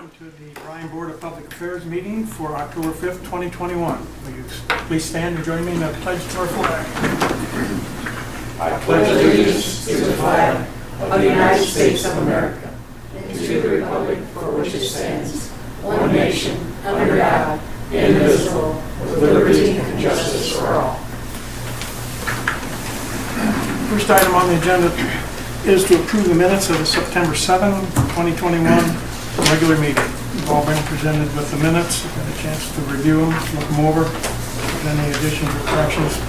welcome to the Bryan Board of Public Affairs meeting for October 5th, 2021. Will you please stand and join me in the pledge to our flag? I pledge allegiance to the flag of the United States of America and to the republic for which it stands, one nation, under God, indivisible, with liberty and justice for all. First item on the agenda is to approve the minutes of the September 7, 2021 regular meeting. You've all been presented with the minutes, you've had a chance to review them, look them over. If there's any additions or corrections,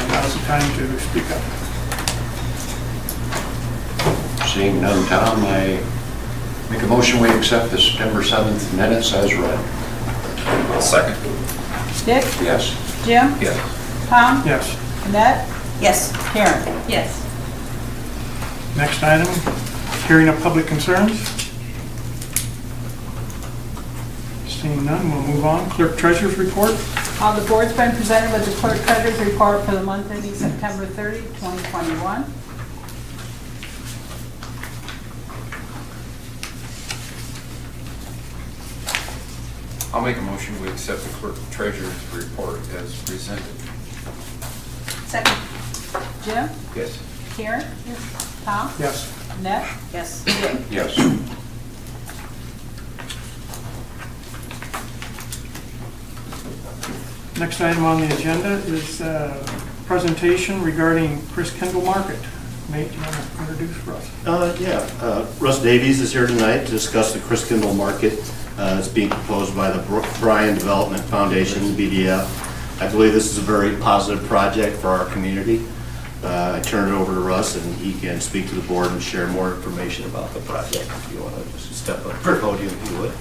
now's the time to speak up. Seeing none, Tom, I make a motion we accept the September 7th minutes as read. I'll second. Dick? Yes. Jim? Yes. Tom? Yes. Annette? Yes. Karen? Yes. Next item, hearing of public concerns. Seeing none, we'll move on. Clerk Treasurer's report. The board's been presented with the clerk treasurer's report for the month ending September 30, 2021. I'll make a motion we accept the clerk treasurer's report as presented. Second. Jim? Yes. Karen? Tom? Yes. Annette? Yes. Dick? Yes. Next item on the agenda is presentation regarding Chris Kendall Market. Nate, do you want to introduce for us? Russ Davies is here tonight to discuss the Chris Kendall Market. It's being proposed by the Bryan Development Foundation, the BDF. I believe this is a very positive project for our community. I turn it over to Russ and he can speak to the board and share more information about the project. If you want to just step up to the podium, if you would.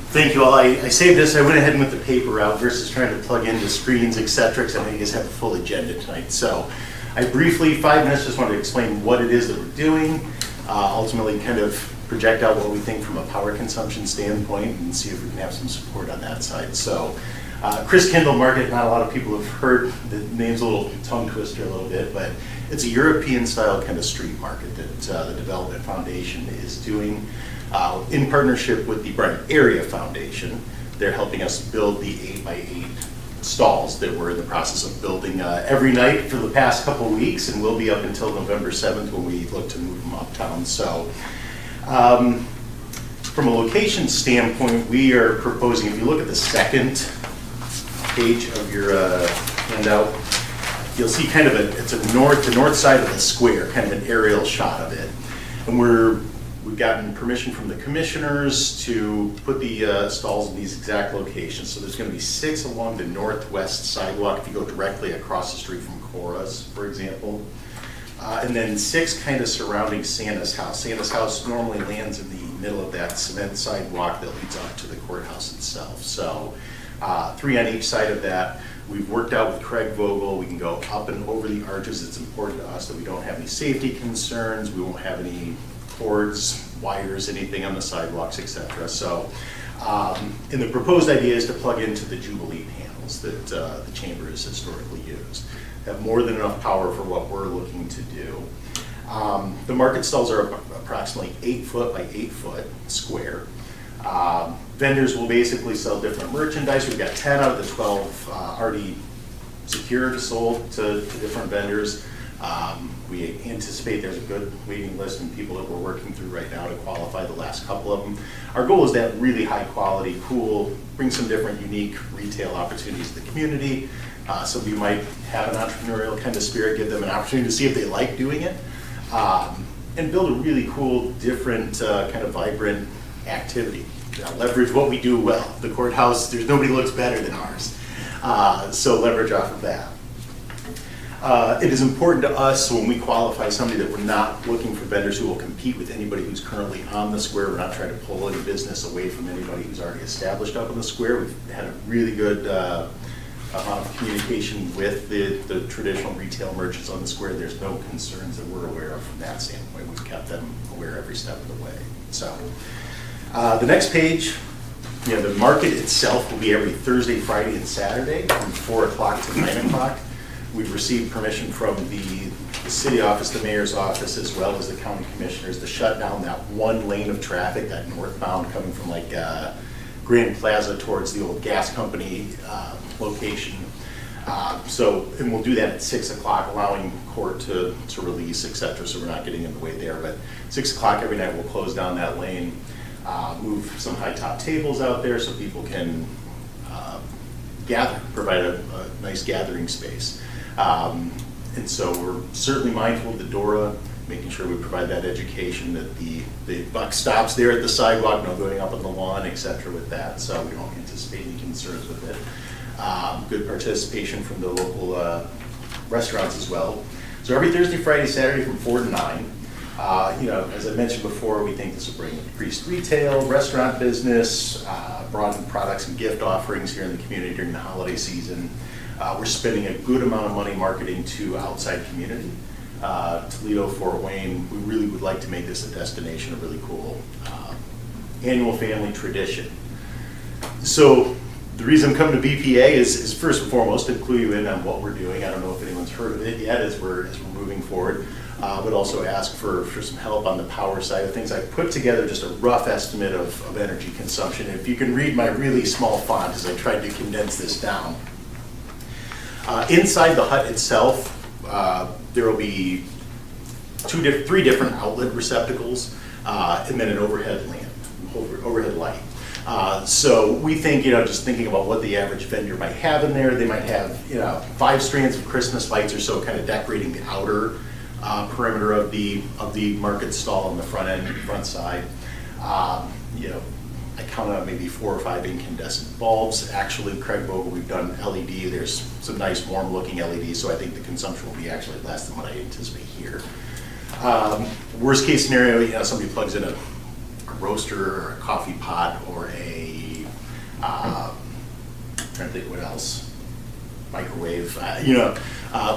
Thank you all. I saved this. I went ahead and went the paper out versus trying to plug into screens, etc. Because I know you guys have a full agenda tonight. So I briefly, 5 minutes, just wanted to explain what it is that we're doing. Ultimately, kind of project out what we think from a power consumption standpoint and see if we can have some support on that side. So Chris Kendall Market, not a lot of people have heard. The name's a little tongue twister a little bit, but it's a European style kind of street market that the Development Foundation is doing. In partnership with the Bryan Area Foundation. They're helping us build the 8x8 stalls that we're in the process of building every night for the past couple of weeks, and will be up until November 7th when we look to move them uptown. So from a location standpoint, we are proposing, if you look at the second page of your handout, you'll see kind of it's the north side of the square, kind of an aerial shot of it. And we've gotten permission from the commissioners to put the stalls in these exact locations. So there's going to be 6 along the northwest sidewalk if you go directly across the street from Cora's, for example. And then 6 kind of surrounding Santa's house. Santa's house normally lands in the middle of that cement sidewalk that leads out to the courthouse itself. So 3 on each side of that. We've worked out with Craig Vogel. We can go up and over the arches. It's important to us that we don't have any safety concerns. We won't have any cords, wires, anything on the sidewalks, etc. So, and the proposed idea is to plug into the Jubilee panels that the chamber has historically used. Have more than enough power for what we're looking to do. The market stalls are approximately 8 foot by 8 foot square. Vendors will basically sell different merchandise. We've got 10 out of the 12 already secured, sold to different vendors. We anticipate there's a good waiting list and people that we're working through right now to qualify the last couple of them. Our goal is that really high quality, cool, bring some different unique retail opportunities to the community. So we might have an entrepreneurial kind of spirit, give them an opportunity to see if they like doing it, and build a really cool, different, kind of vibrant activity. Leverage what we do well. The courthouse, there's nobody looks better than ours. So leverage off of that. It is important to us when we qualify somebody that we're not looking for vendors who will compete with anybody who's currently on the square. We're not trying to pull any business away from anybody who's already established up on the square. We've had a really good amount of communication with the traditional retail merchants on the square. There's no concerns that we're aware of from that standpoint. We've kept them aware every step of the way. So the next page, the market itself will be every Thursday, Friday, and Saturday from 4 o'clock to 9 o'clock. we've received permission from the city office, the mayor's office, as well as the county commissioners to shut down that one lane of traffic, that northbound coming from like Grand Plaza towards the old gas company location. And we'll do that at 6 o'clock, allowing court to release, et cetera, so we're not getting in the way there. But 6 o'clock every night, we'll close down that lane, move some high top tables out there so people can gather, provide a nice gathering space. And so we're certainly mindful of the DORA, making sure we provide that education, that the buck stops there at the sidewalk, no going up on the lawn, et cetera, with that. So we don't anticipate any concerns with it. Good participation from the local restaurants as well. So every Thursday, Friday, Saturday from 4 to 9. As I mentioned before, we think this will bring increased retail, restaurant business, broaden products and gift offerings here in the community during the holiday season. We're spending a good amount of money marketing to outside community. Toledo, Fort Wayne, we really would like to make this a destination, a really cool annual family tradition. So the reason I'm coming to BPA is first and foremost to clue you in on what we're doing. I don't know if anyone's heard of it yet as we're moving forward, but also ask for some help on the power side of things. I put together just a rough estimate of energy consumption. If you can read my really small font as I tried to condense this down. Inside the hut itself, there will be three different outlet receptacles, and then an overhead light. So we think, just thinking about what the average vendor might have in there, they might have, 5 strands of Christmas lights or so, kind of decorating the outer perimeter of the market stall on the front side. I count on maybe 4 or 5 incandescent bulbs. Actually, Craig Vogel, we've done LED. There's some nice warm-looking LEDs, so I think the consumption will be actually less than what I anticipate here. Worst case scenario, somebody plugs in a roaster or a coffee pot or a, I'm trying to think what else, microwave,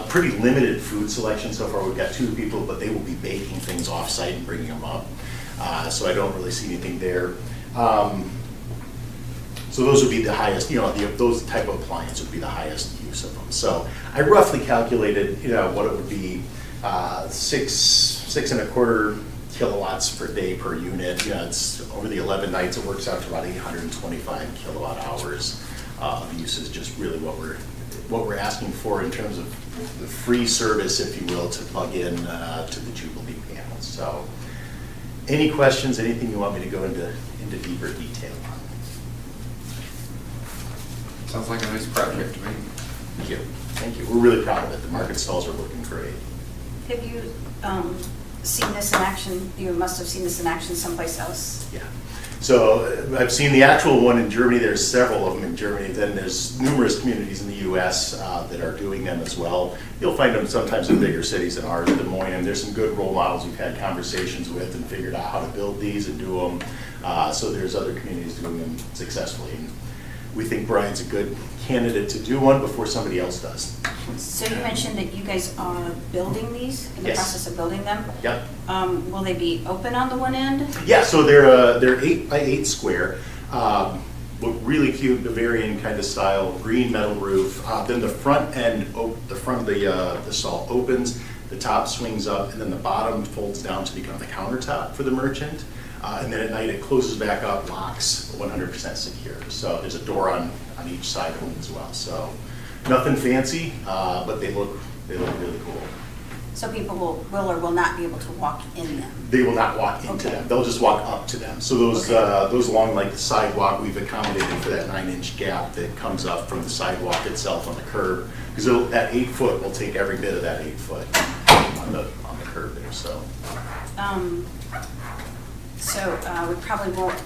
pretty limited food selection so far. We've got 2 people, but they will be baking things off-site and bringing them up. So I don't really see anything there. So those would be the highest, those type of appliances would be the highest use of them. So I roughly calculated, what it would be, 6.25 kilowatts per day per unit. It's over the 11 nights, it works out to about 825 kilowatt hours of use is just really what we're asking for in terms of the free service, if you will, to plug in to the Jubilee panels. So any questions, anything you want me to go into deeper detail on? Sounds like a nice project to me. Thank you. Thank you. We're really proud of it. The market stalls are looking great. Have you seen this in action? You must have seen this in action someplace else. Yeah. So I've seen the actual one in Germany. There's several of them in Germany. Then there's numerous communities in the U.S. That are doing them as well. You'll find them sometimes in bigger cities than ours, Des Moines, and there's some good role models we've had conversations with and figured out how to build these and do them. So there's other communities doing them successfully. And we think Bryan's a good candidate to do one before somebody else does. So you mentioned that you guys are building these, in the Yes. process of building them. Yep. Will they be open on the one end? Yeah, so they're 8 by 8 square. Look really cute, Bavarian kind of style, green metal roof. Then the front end, the front of the stall opens, the top swings up, and then the bottom folds down to become the countertop for the merchant. And then at night it closes back up, locks, 100% secure. So there's a door on each side of them as well. So nothing fancy, but they look really cool. So people will or will not be able to walk in them? They will not walk into Okay. them. They'll just walk up to them. So those those along like the sidewalk, we've accommodated for that 9-inch gap that comes up from the sidewalk itself on the curb. Because that 8 foot will take every bit of that 8 foot on the curb there. So. We probably won't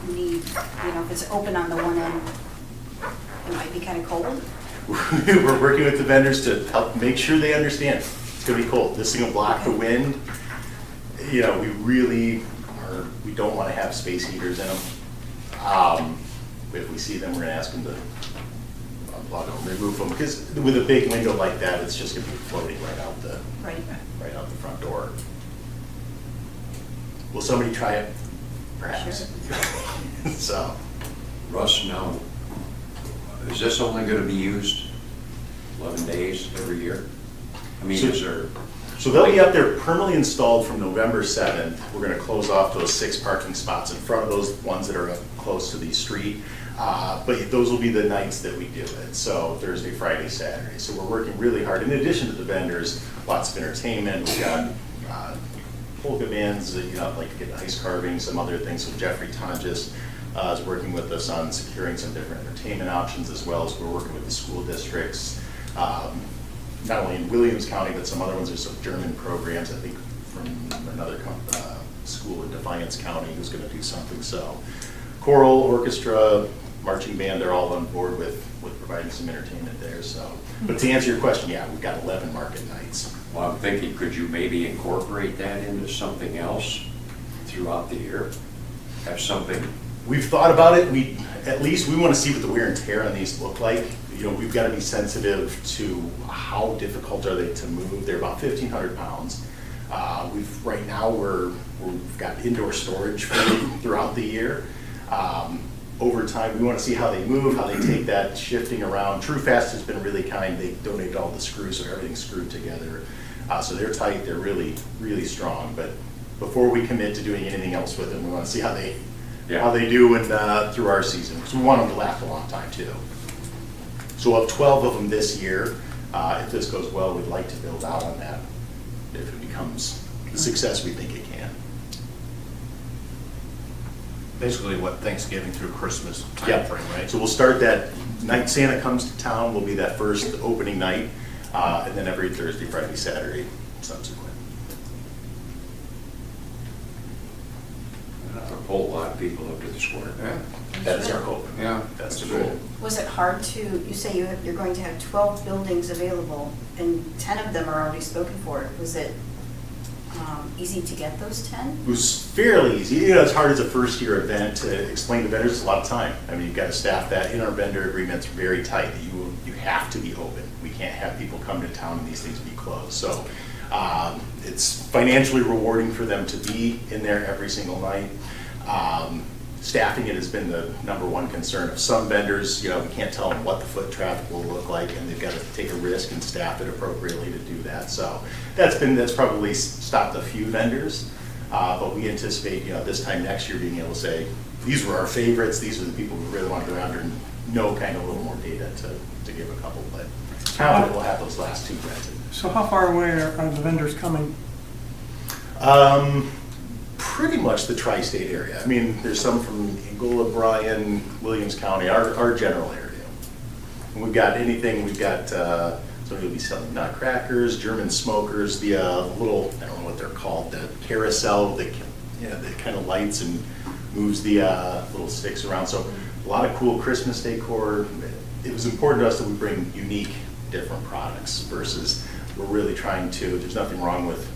need, if it's open on the one end, it might be kind of cold. We're working with the vendors to help make sure they understand it's going to be cold. This thing will block the wind. We don't want to have space heaters in them. If we see them, we're going to ask them to unplug them, remove them, because with a big window like that, it's just going to be floating right out the front door. Will somebody try it? Perhaps. Sure. So. Russ, now, is this only going to be used 11 days every year? I mean, So- is there, So they'll be up there permanently installed from November 7th. We're gonna close off those 6 parking spots in front of those ones that are up close to the street. But those will be the nights that we do it, so Thursday, Friday, Saturday. So we're working really hard. In addition to the vendors, lots of entertainment. We've got polka bands, like to get ice carving, some other things. So Jeffrey Tonjes is working with us on securing some different entertainment options, as well as we're working with the school districts. Not only in Williams County, but some other ones. There's some German programs, I think, from another school in Defiance County who's gonna do something. So choral, orchestra, marching band, they're all on board with providing some entertainment there, so. But to answer your question, yeah, we've got 11 market nights. well, I'm thinking, could you maybe incorporate that into something else throughout the year? Have something, We've thought about it. We want to see what the wear and tear on these look like. We've got to be sensitive to how difficult are they to move. They're about 1,500 pounds. Right now, we've got indoor storage for them throughout the year. Over time, we want to see how they move, how they take that shifting around. TrueFast has been really kind. They donated all the screws, so everything's screwed together. So they're tight, they're really, really strong. But before we commit to doing anything else with them, we want to see how they do through our season. Because we want them to last a long time too. So we'll have 12 of them this year. If this goes well, we'd like to build out on that if it becomes the success we think it can. Basically what Thanksgiving through Christmas Yeah. timeframe, right? So we'll start that night Santa comes to town, will be that first opening night, and then every Thursday, Friday, Saturday subsequent. a whole lot of people up to the square. That is our hope. Yeah. That's the goal. Was it hard to, you say you're going to have 12 buildings available and 10 of them are already spoken for. Was it easy to get those 10? It was fairly easy. It's hard as a first-year event to explain to vendors. It's a lot of time. I mean, you've got to staff that. In our vendor agreements, very tight. That you have to be open. We can't have people come to town and these things be closed. So it's financially rewarding for them to be in there every single night. Staffing it has been the #1 concern of some vendors. We can't tell them what the foot traffic will look like, and they've got to take a risk and staff it appropriately to do that. So that's probably stopped a few vendors, but we anticipate this time next year being able to say these were our favorites. These are the people who really want to go around and know kind of a little more data to give a couple. But confident we'll have those last 2 rented. So how far away are the vendors coming? Pretty much the tri-state area. I mean, there's some from Angola, Bryan, Williams County, our general area. And we've got somebody will be selling nutcrackers, German smokers, the little, I don't know what they're called, the carousel that kind of lights and moves the little sticks around. So a lot of cool Christmas decor. It was important to us that we bring unique, different products versus we're really trying to, there's nothing wrong with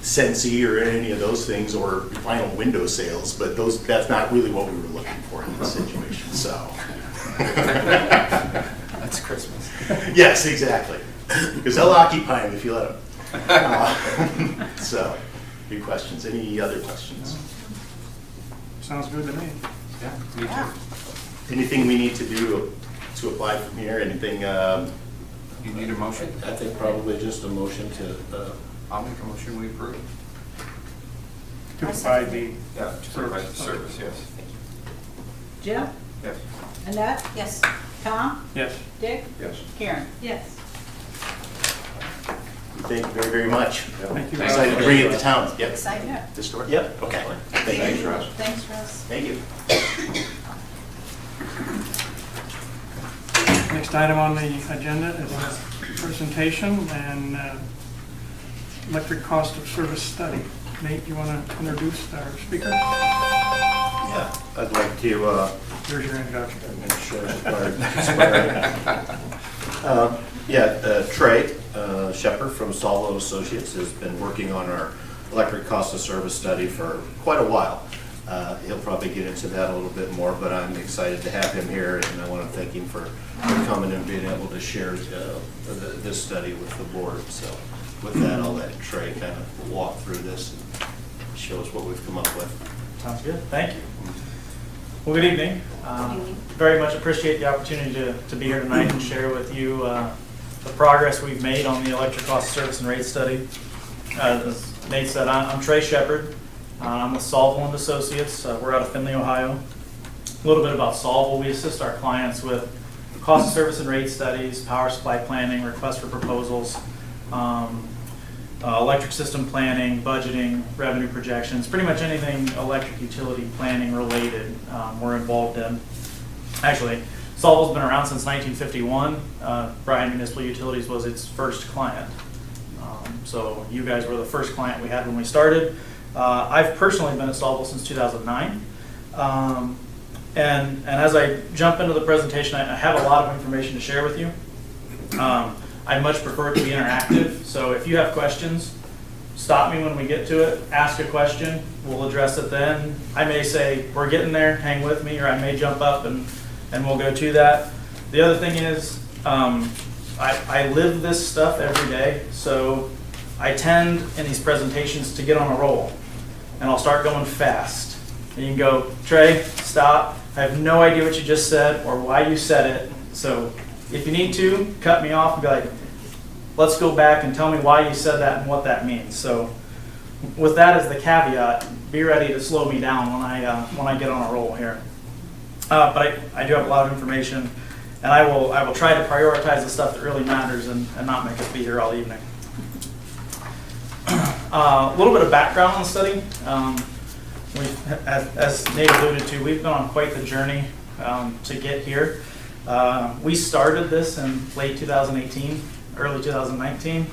Scentsy or any of those things or vinyl window sales, but that's not really what we were looking for in this situation, so. That's Christmas. Yes, exactly. Because they'll occupy them if you let them. So, good questions. Any other questions? Sounds good to me. Yeah, me Yeah. too. Anything we need to do to apply from here? Anything? You need a motion? I think probably just a motion to, I'll make a motion, we approve. To provide the, Yeah, to provide the service, yes. Jim? Yes. Annette? Yes. Tom? yes. Dick? Yes. Karen? Yes. Thank you very, very much. Thank you. Excited to bring it to town. Yep. Excited? Yeah. This door? Yep. Okay. Thank Thanks, you. Russ. Thanks, Russ. Thank you. Next item on the agenda is a presentation and electric cost of service study. Nate, you want to introduce our speaker? yeah, I'd like to, Here's your introduction. Trey Shepard from Salvo Associates has been working on our electric cost of service study for quite a while. He'll probably get into that a little bit more, but I'm excited to have him here, and I want to thank him for coming and being able to share this study with the board. So with that, I'll let Trey kind of walk through this and show us what we've come up with. Sounds good, thank you. Well, good evening. Good evening. Very much appreciate the opportunity to be here tonight and share with you the progress we've made on the electric cost of service and rate study. As Nate said, I'm Trey Shepard. I'm with Solvable and Associates. We're out of Findlay, Ohio. A little bit about Solvable. We assist our clients with cost of service and rate studies, power supply planning, requests for proposals, electric system planning, budgeting, revenue projections, pretty much anything electric utility planning related we're involved in. Actually, Solvable's been around since 1951. Bryan Municipal Utilities was its first client. So you guys were the first client we had when we started. I've personally been at Solvable since 2009. And as I jump into the presentation, I have a lot of information to share with you. I much prefer it to be interactive, so if you have questions, stop me when we get to it, ask a question, we'll address it then. I may say, we're getting there, hang with me, or I may jump up and we'll go to that. The other thing is, I live this stuff every day, so I tend in these presentations to get on a roll, and I'll start going fast. And you can go, Trey, stop, I have no idea what you just said or why you said it, so if you need to, cut me off and be like, let's go back and tell me why you said that and what that means. So with that as the caveat, be ready to slow me down when I get on a roll here. But I do have a lot of information, and I will try to prioritize the stuff that really matters and not make us be here all evening. A little bit of background on the study. As Nate alluded to, we've been on quite the journey to get here. We started this in late 2018, early 2019.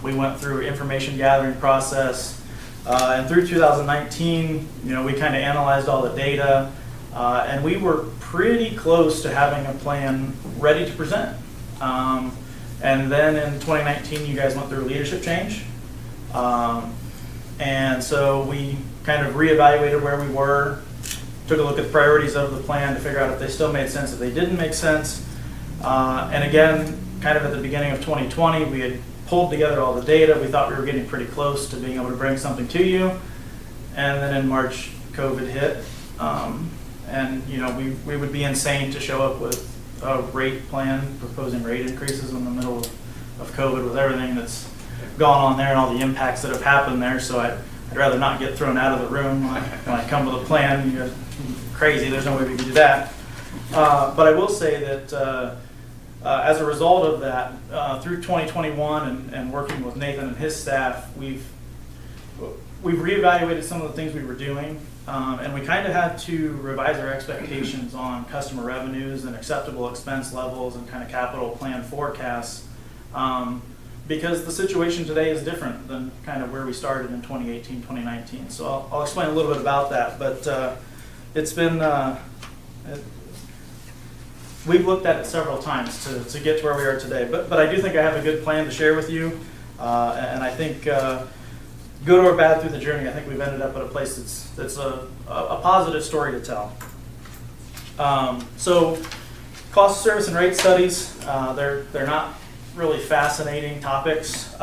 We went through information gathering process, and through 2019, we kind of analyzed all the data, and we were pretty close to having a plan ready to present. And then in 2019, you guys went through a leadership change, and so we kind of reevaluated where we were, took a look at the priorities of the plan to figure out if they still made sense, if they didn't make sense. And again, kind of at the beginning of 2020, we had pulled together all the data. We thought we were getting pretty close to being able to bring something to you. And then in March, COVID hit. And we would be insane to show up with a rate plan, proposing rate increases in the middle of COVID with everything that's gone on there and all the impacts that have happened there. So I'd rather not get thrown out of the room when I come with a plan. You're crazy, there's no way we can do that. But I will say that as a result of that, through 2021 and working with Nathan and his staff, we've reevaluated some of the things we were doing, and we kind of had to revise our expectations on customer revenues and acceptable expense levels and kind of capital plan forecasts. Because the situation today is different than kind of where we started in 2018, 2019. So I'll explain a little bit about that, but it's been, we've looked at it several times to get to where we are today, but I do think I have a good plan to share with you, and I think good or bad through the journey, I think we've ended up at a place that's a positive story to tell. So cost of service and rate studies, they're not really fascinating topics,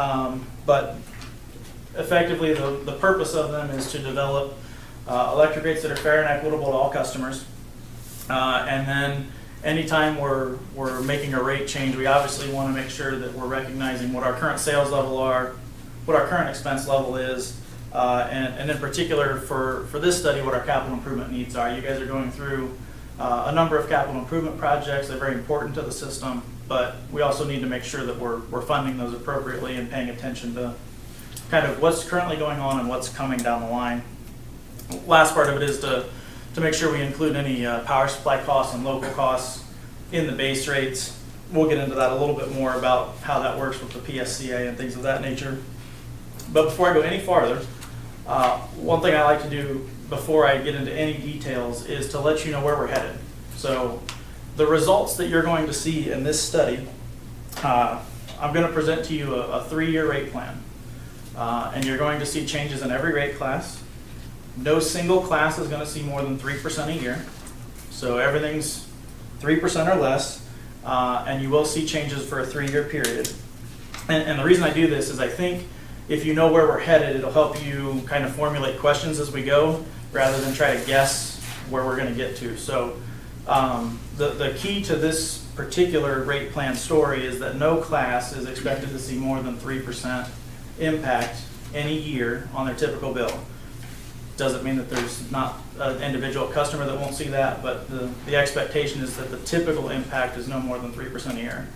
but effectively the purpose of them is to develop electric rates that are fair and equitable to all customers. And then anytime we're making a rate change, we obviously want to make sure that we're recognizing what our current sales level are, what our current expense level is, and in particular for this study, what our capital improvement needs are. You guys are going through a number of capital improvement projects. They're very important to the system, but we also need to make sure that we're funding those appropriately and paying attention to kind of what's currently going on and what's coming down the line. Last part of it is to make sure we include any power supply costs and local costs in the base rates. We'll get into that a little bit more about how that works with the PSCA and things of that nature. But before I go any farther, one thing I like to do before I get into any details is to let you know where we're headed. So the results that you're going to see in this study, I'm going to present to you a 3-year rate plan. And you're going to see changes in every rate class. No single class is going to see more than 3% a year. So everything's 3% or less. And you will see changes for a 3-year period. And the reason I do this is I think if you know where we're headed, it'll help you kind of formulate questions as we go, rather than try to guess where we're going to get to. So the key to this particular rate plan story is that no class is expected to see more than 3% impact any year on their typical bill. Doesn't mean that there's not an individual customer that won't see that, but the expectation is that the typical impact is no more than 3% a year.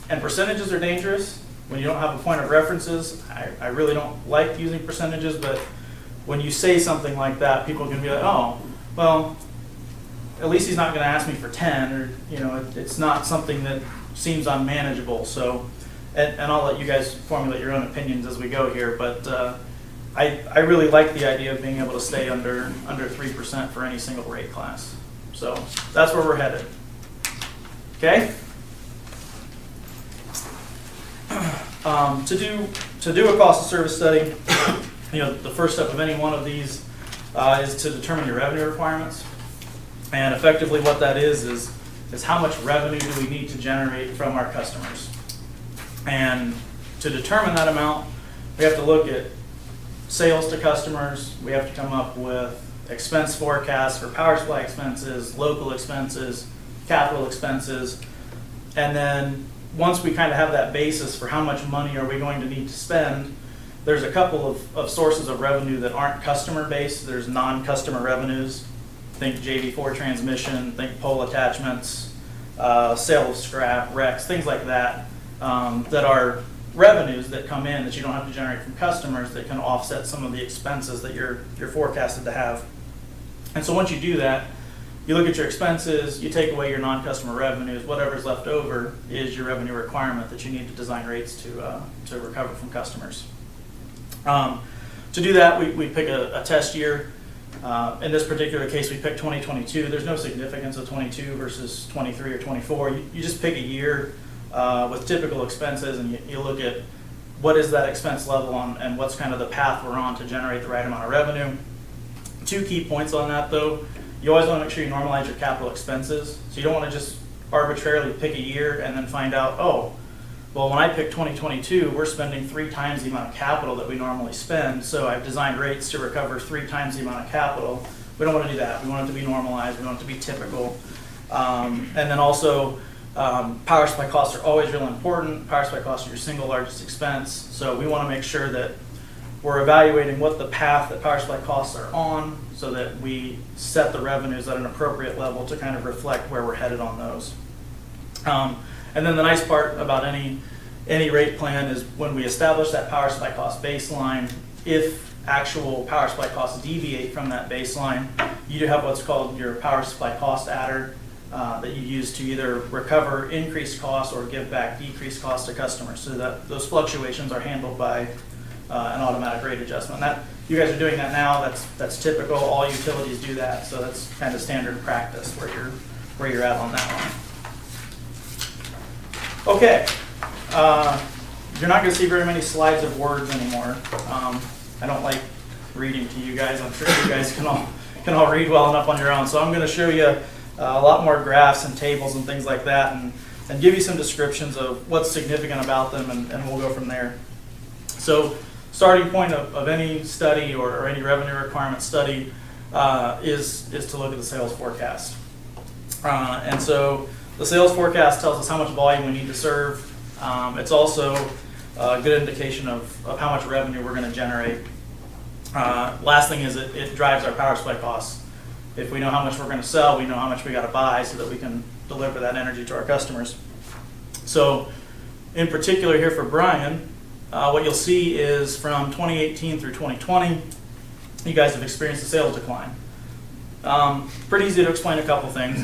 And percentages are dangerous. When you don't have a point of references, I really don't like using percentages, but when you say something like that, people can be like, oh, well, at least he's not going to ask me for 10, or, you know, it's not something that seems unmanageable. So, and I'll let you guys formulate your own opinions as we go here, but I really like the idea of being able to stay under 3% for any single rate class. So that's where we're headed. Okay? To do a cost of service study, you know, the first step of any one of these is to determine your revenue requirements. And effectively what that is how much revenue do we need to generate from our customers. And to determine that amount, we have to look at sales to customers. We have to come up with expense forecasts for power supply expenses, local expenses, capital expenses. And then once we kind of have that basis for how much money are we going to need to spend, there's a couple of sources of revenue that aren't customer-based. There's non-customer revenues. Think JV4 transmission, think pole attachments, sale of scrap, RECs, things like that, that are revenues that come in that you don't have to generate from customers that can offset some of the expenses that you're forecasted to have. And so once you do that, you look at your expenses, you take away your non-customer revenues, whatever's left over is your revenue requirement that you need to design rates to recover from customers. To do that, we pick a test year. In this particular case, we picked 2022. There's no significance of 22 versus 23 or 24. You just pick a year with typical expenses, and you look at what is that expense level on and what's kind of the path we're on to generate the right amount of revenue. 2 key points on that, though. You always want to make sure you normalize your capital expenses. So you don't want to just arbitrarily pick a year and then find out, oh, well, when I pick 2022, we're spending 3 times the amount of capital that we normally spend, so I've designed rates to recover 3 times the amount of capital. We don't want to do that. We want it to be normalized. We want it to be typical. And then also, power supply costs are always really important. Power supply costs are your single largest expense, so we want to make sure that we're evaluating what the path that power supply costs are on so that we set the revenues at an appropriate level to kind of reflect where we're headed on those. And then the nice part about any rate plan is when we establish that power supply cost baseline, if actual power supply costs deviate from that baseline, you do have what's called your power supply cost adder that you use to either recover increased costs or give back decreased costs to customers, so that those fluctuations are handled by an automatic rate adjustment. That you guys are doing that now. That's typical. All utilities do that, so that's kind of standard practice where you're at on that one. Okay, you're not going to see very many slides of words anymore. I don't like reading to you guys. I'm sure you guys can all read well enough on your own. So I'm going to show you a lot more graphs and tables and things like that, and give you some descriptions of what's significant about them, and we'll go from there. So starting point of any study or any revenue requirement study is to look at the sales forecast. And so the sales forecast tells us how much volume we need to serve. It's also a good indication of how much revenue we're going to generate. Last thing is it drives our power supply costs. If we know how much we're going to sell, we know how much we got to buy so that we can deliver that energy to our customers. So in particular here for Bryan, what you'll see is from 2018 through 2020, you guys have experienced a sales decline. Pretty easy to explain a couple things.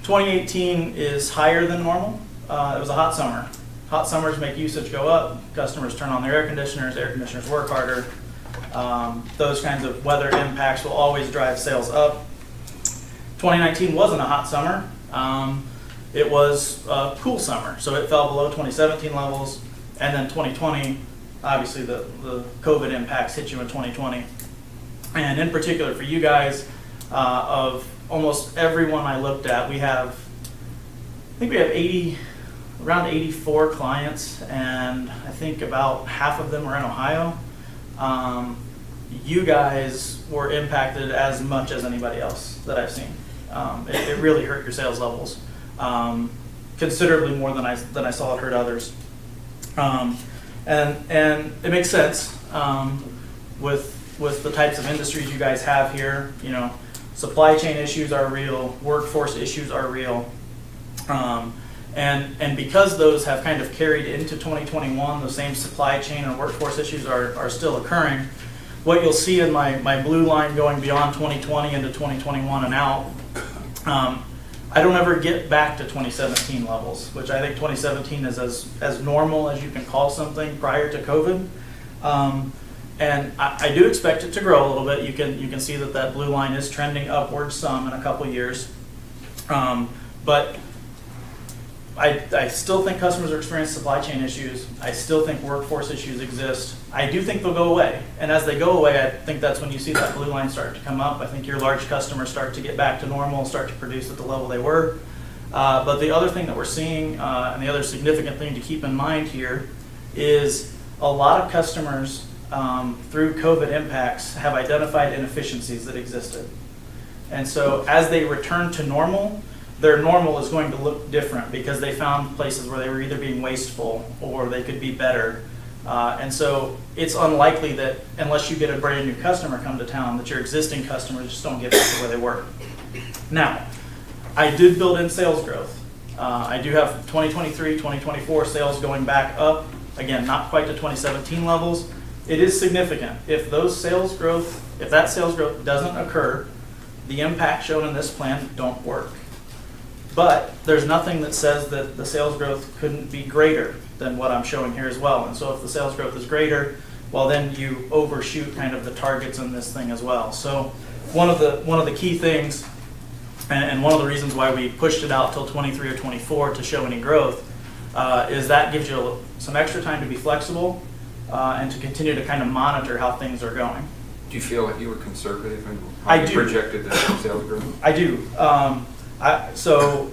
2018 is higher than normal. It was a hot summer. Hot summers make usage go up. Customers turn on their air conditioners work harder. Those kinds of weather impacts will always drive sales up. 2019 wasn't a hot summer. It was a cool summer, so it fell below 2017 levels. And then 2020, obviously the COVID impacts hit you in 2020. And in particular for you guys, of almost everyone I looked at, we have around 84 clients, and I think about half of them are in Ohio. you guys were impacted as much as anybody else that I've seen. It really hurt your sales levels, considerably more than I saw it hurt others. And it makes sense with the types of industries you guys have here. You know, supply chain issues are real, workforce issues are real. And because those have kind of carried into 2021, the same supply chain and workforce issues are still occurring. What you'll see in my blue line going beyond 2020 into 2021 and out, I don't ever get back to 2017 levels, which I think 2017 is as normal as you can call something prior to COVID. And I do expect it to grow a little bit. You can see that blue line is trending upwards some in a couple years. But I still think customers are experiencing supply chain issues. I still think workforce issues exist. I do think they'll go away. And as they go away, I think that's when you see that blue line start to come up. I think your large customers start to get back to normal, start to produce at the level they were. But the other thing that we're seeing, and the other significant thing to keep in mind here, is a lot of customers through COVID impacts have identified inefficiencies that existed. And so as they return to normal, their normal is going to look different because they found places where they were either being wasteful or they could be better. And so it's unlikely that unless you get a brand new customer come to town, that your existing customers just don't get back to where they were. Now, I did build in sales growth. I do have 2023, 2024 sales going back up. Again, not quite to 2017 levels. It is significant. If that sales growth doesn't occur, the impact shown in this plan don't work. But there's nothing that says that the sales growth couldn't be greater than what I'm showing here as well. And so if the sales growth is greater, well, then you overshoot kind of the targets in this thing as well. So one of the key things, and one of the reasons why we pushed it out till 23 or 24 to show any growth, is that gives you some extra time to be flexible and to continue to kind of monitor how things are going. Do you feel like you were conservative in how I you do. projected the sales growth? I do. So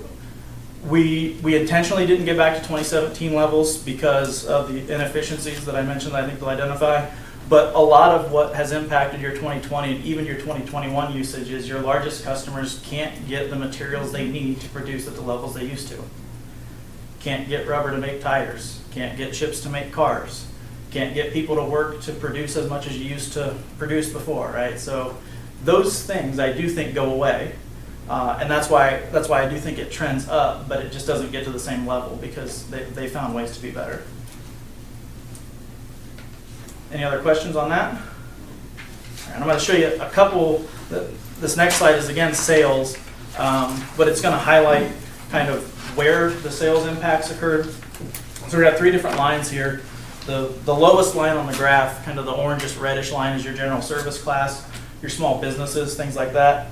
we intentionally didn't get back to 2017 levels because of the inefficiencies that I mentioned that I think they'll identify. But a lot of what has impacted your 2020 and even your 2021 usage is your largest customers can't get the materials they need to produce at the levels they used to. Can't get rubber to make tires. Can't get chips to make cars. Can't get people to work to produce as much as you used to produce before, right? So those things I do think go away. And that's why I do think it trends up, but it just doesn't get to the same level because they found ways to be better. Any other questions on that? All right, I'm going to show you a couple. This next slide is again sales, but it's going to highlight kind of where the sales impacts occurred. So we've got three different lines here. The lowest line on the graph, kind of the orangish reddish line, is your general service class, your small businesses, things like that.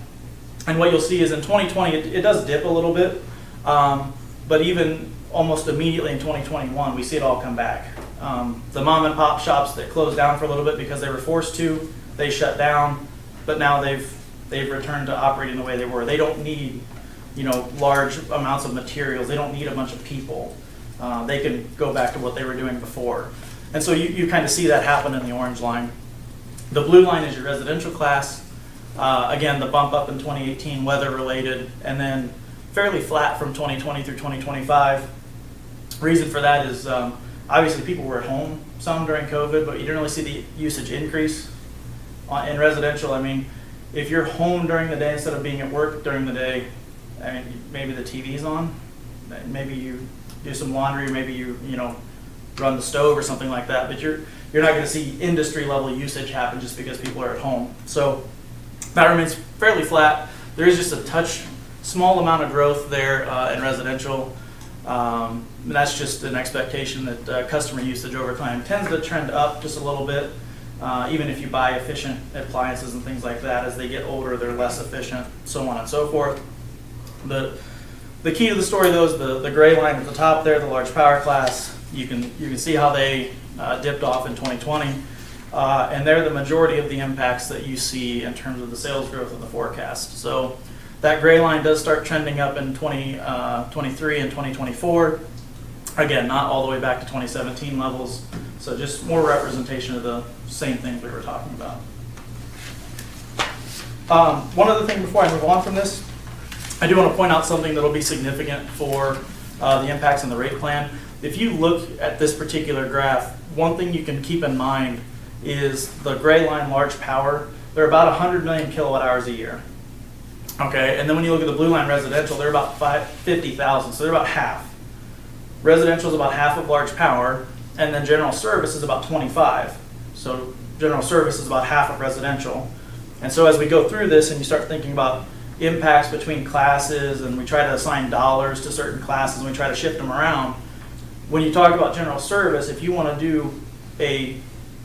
And what you'll see is in 2020, it does dip a little bit, but even almost immediately in 2021, we see it all come back. The mom and pop shops that closed down for a little bit because they were forced to, they shut down, but now they've returned to operating the way they were. They don't need, large amounts of materials. They don't need a bunch of people. They can go back to what they were doing before. And so you kind of see that happen in the orange line. The blue line is your residential class. Again, the bump up in 2018, weather related, and then fairly flat from 2020 through 2025. Reason for that is obviously people were at home some during COVID, but you didn't really see the usage increase in residential. I mean, if you're home during the day instead of being at work during the day, I mean, maybe the TV's on, maybe you do some laundry, maybe you run the stove or something like that, but you're not going to see industry level usage happen just because people are at home. So that remains fairly flat. There is just a small amount of growth there in residential. And that's just an expectation that customer usage over time tends to trend up just a little bit. Even if you buy efficient appliances and things like that, as they get older, they're less efficient, so on and so forth. The key to the story, though, is the gray line at the top there, the large power class. You can see how they dipped off in 2020. And they're the majority of the impacts that you see in terms of the sales growth of the forecast. So that gray line does start trending up in 2023 and 2024. Again, not all the way back to 2017 levels. So just more representation of the same things we were talking about. One other thing before I move on from this, I do want to point out something that will be significant for the impacts on the rate plan. If you look at this particular graph, one thing you can keep in mind is the gray line, large power. They're about 100 million kilowatt hours a year. Okay, and then when you look at the blue line, residential, they're about 50,000, so they're about half. Residential is about half of large power, and then general service is about 25. So general service is about half of residential. And so as we go through this and you start thinking about impacts between classes, and we try to assign dollars to certain classes and we try to shift them around, when you talk about general service, if you want to do a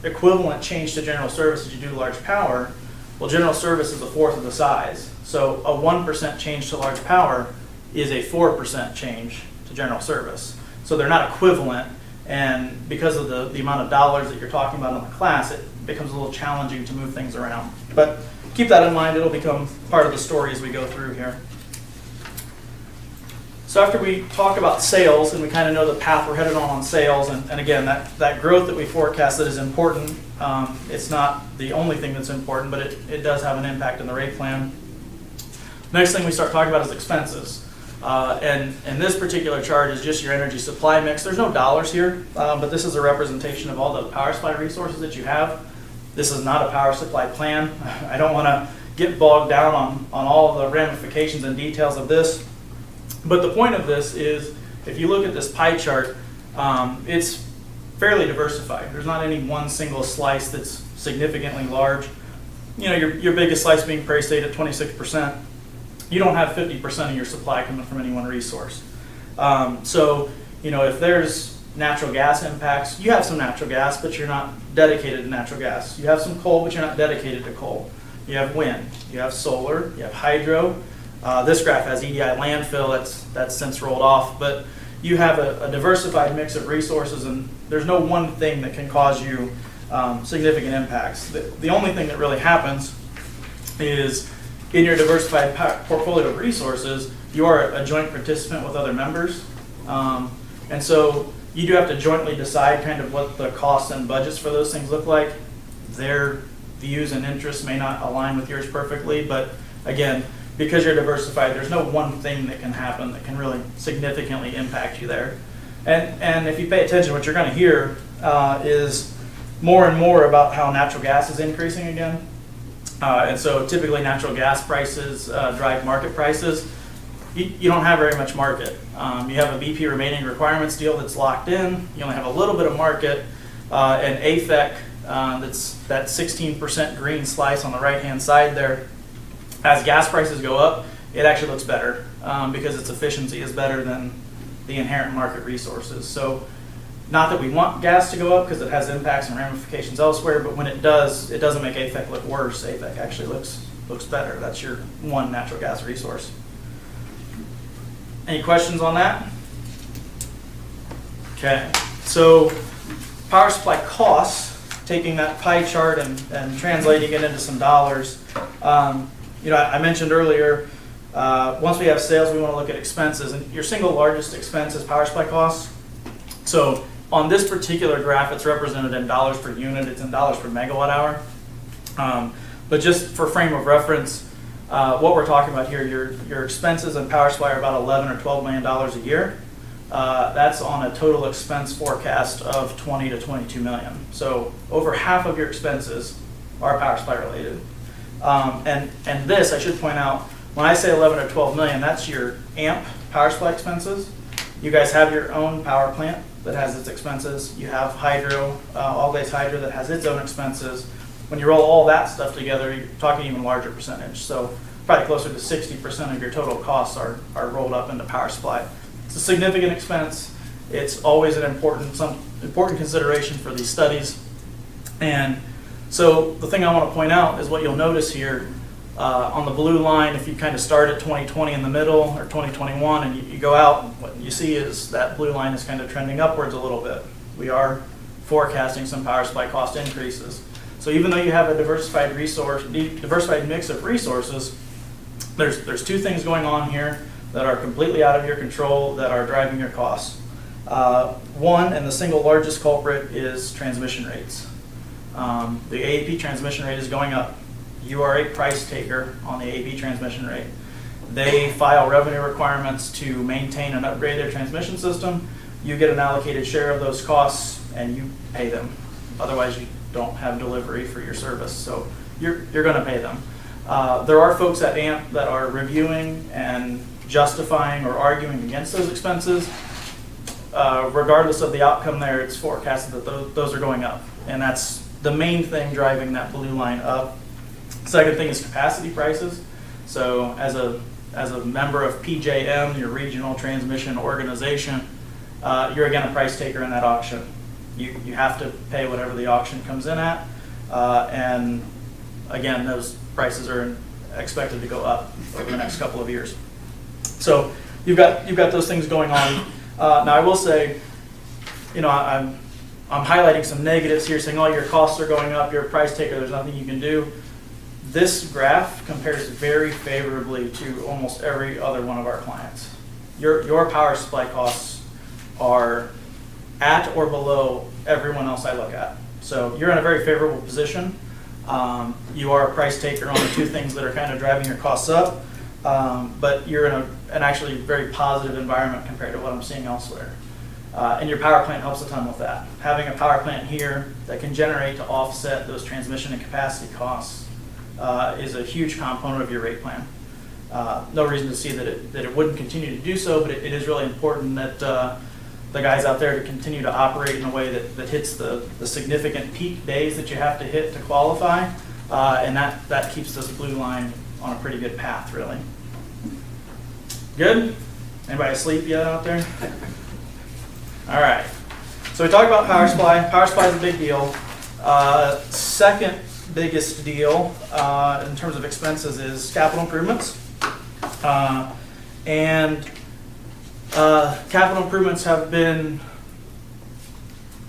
equivalent change to general service as you do large power, well, general service is a fourth of the size. So a 1% change to large power is a 4% change to general service. So they're not equivalent, and because of the amount of dollars that you're talking about in the class, it becomes a little challenging to move things around. But keep that in mind, it'll become part of the story as we go through here. So after we talk about sales, and we kind of know the path we're headed on sales, and again, that growth that we forecast that is important, it's not the only thing that's important, but it does have an impact on the rate plan. Next thing we start talking about is expenses. And this particular chart is just your energy supply mix. There's no dollars here, but this is a representation of all the power supply resources that you have. This is not a power supply plan. I don't want to get bogged down on all the ramifications and details of this. But the point of this is, if you look at this pie chart, it's fairly diversified. There's not any one single slice that's significantly large. You know, your biggest slice being Prairie State at 26%. You don't have 50% of your supply coming from any one resource. So, you know, if there's natural gas impacts, you have some natural gas, but you're not dedicated to natural gas. You have some coal, but you're not dedicated to coal. You have wind, you have solar, you have hydro. This graph has EDI landfill, that's since rolled off, but you have a diversified mix of resources, and there's no one thing that can cause you significant impacts. The only thing that really happens is, in your diversified portfolio of resources, you are a joint participant with other members. And so you do have to jointly decide kind of what the costs and budgets for those things look like. Their views and interests may not align with yours perfectly, but again, because you're diversified, there's no one thing that can happen that can really significantly impact you there. And if you pay attention, what you're going to hear is more and more about how natural gas is increasing again. And so typically natural gas prices drive market prices. You don't have very much market. You have a BP remaining requirements deal that's locked in. You only have a little bit of market. And AFEC, that's that 16% green slice on the right-hand side there. As gas prices go up, it actually looks better because its efficiency is better than the inherent market resources. So not that we want gas to go up because it has impacts and ramifications elsewhere, but when it does, it doesn't make AFEC look worse. AFEC actually looks better. That's your one natural gas resource. Any questions on that? Okay, so power supply costs, taking that pie chart and translating it into some dollars. You know, I mentioned earlier, once we have sales, we want to look at expenses, and your single largest expense is power supply costs. So on this particular graph, it's represented in dollars per unit, it's in dollars per megawatt hour. But just for frame of reference, what we're talking about here, your expenses and power supply are about $11 or $12 million a year. That's on a total expense forecast of 20 to 22 million. So over half of your expenses are power supply related. And this, I should point out, when I say 11 or 12 million, that's your AMP power supply expenses. You guys have your own power plant that has its expenses. You have hydro, all-days hydro that has its own expenses. When you roll all that stuff together, you're talking even larger percentage. So probably closer to 60% of your total costs are rolled up into power supply. It's a significant expense. It's always an important consideration for these studies. And so the thing I want to point out is what you'll notice here on the blue line. If you kind of start at 2020 in the middle or 2021 and you go out, what you see is that blue line is kind of trending upwards a little bit. We are forecasting some power supply cost increases. So even though you have a diversified mix of resources, there's two things going on here that are completely out of your control that are driving your costs. One, and the single largest culprit, is transmission rates. The AEP transmission rate is going up. you are a price taker on the AB transmission rate. They file revenue requirements to maintain and upgrade their transmission system. You get an allocated share of those costs and you pay them. Otherwise, you don't have delivery for your service, so you're going to pay them. There are folks at AMP that are reviewing and justifying or arguing against those expenses. Regardless of the outcome there, it's forecasted that those are going up. And that's the main thing driving that blue line up. Second thing is capacity prices. So as a member of PJM, your regional transmission organization, you're again a price taker in that auction. You have to pay whatever the auction comes in at. And again, those prices are expected to go up over the next couple of years. So you've got those things going on. Now I will say, I'm highlighting some negatives here, saying, oh, your costs are going up, you're a price taker, there's nothing you can do. This graph compares very favorably to almost every other one of our clients. Your power supply costs are at or below everyone else I look at. So you're in a very favorable position. You are a price taker on the two things that are kind of driving your costs up, but you're in an actually very positive environment compared to what I'm seeing elsewhere. And your power plant helps a ton with that. Having a power plant here that can generate to offset those transmission and capacity costs is a huge component of your rate plan. No reason to see that it wouldn't continue to do so, but it is really important that the guys out there to continue to operate in a way that hits the significant peak days that you have to hit to qualify, and that keeps this blue line on a pretty good path, really. Good? Anybody asleep yet out there? All right. So we talked about power supply. Power supply is a big deal. Second biggest deal in terms of expenses is capital improvements. Capital improvements have been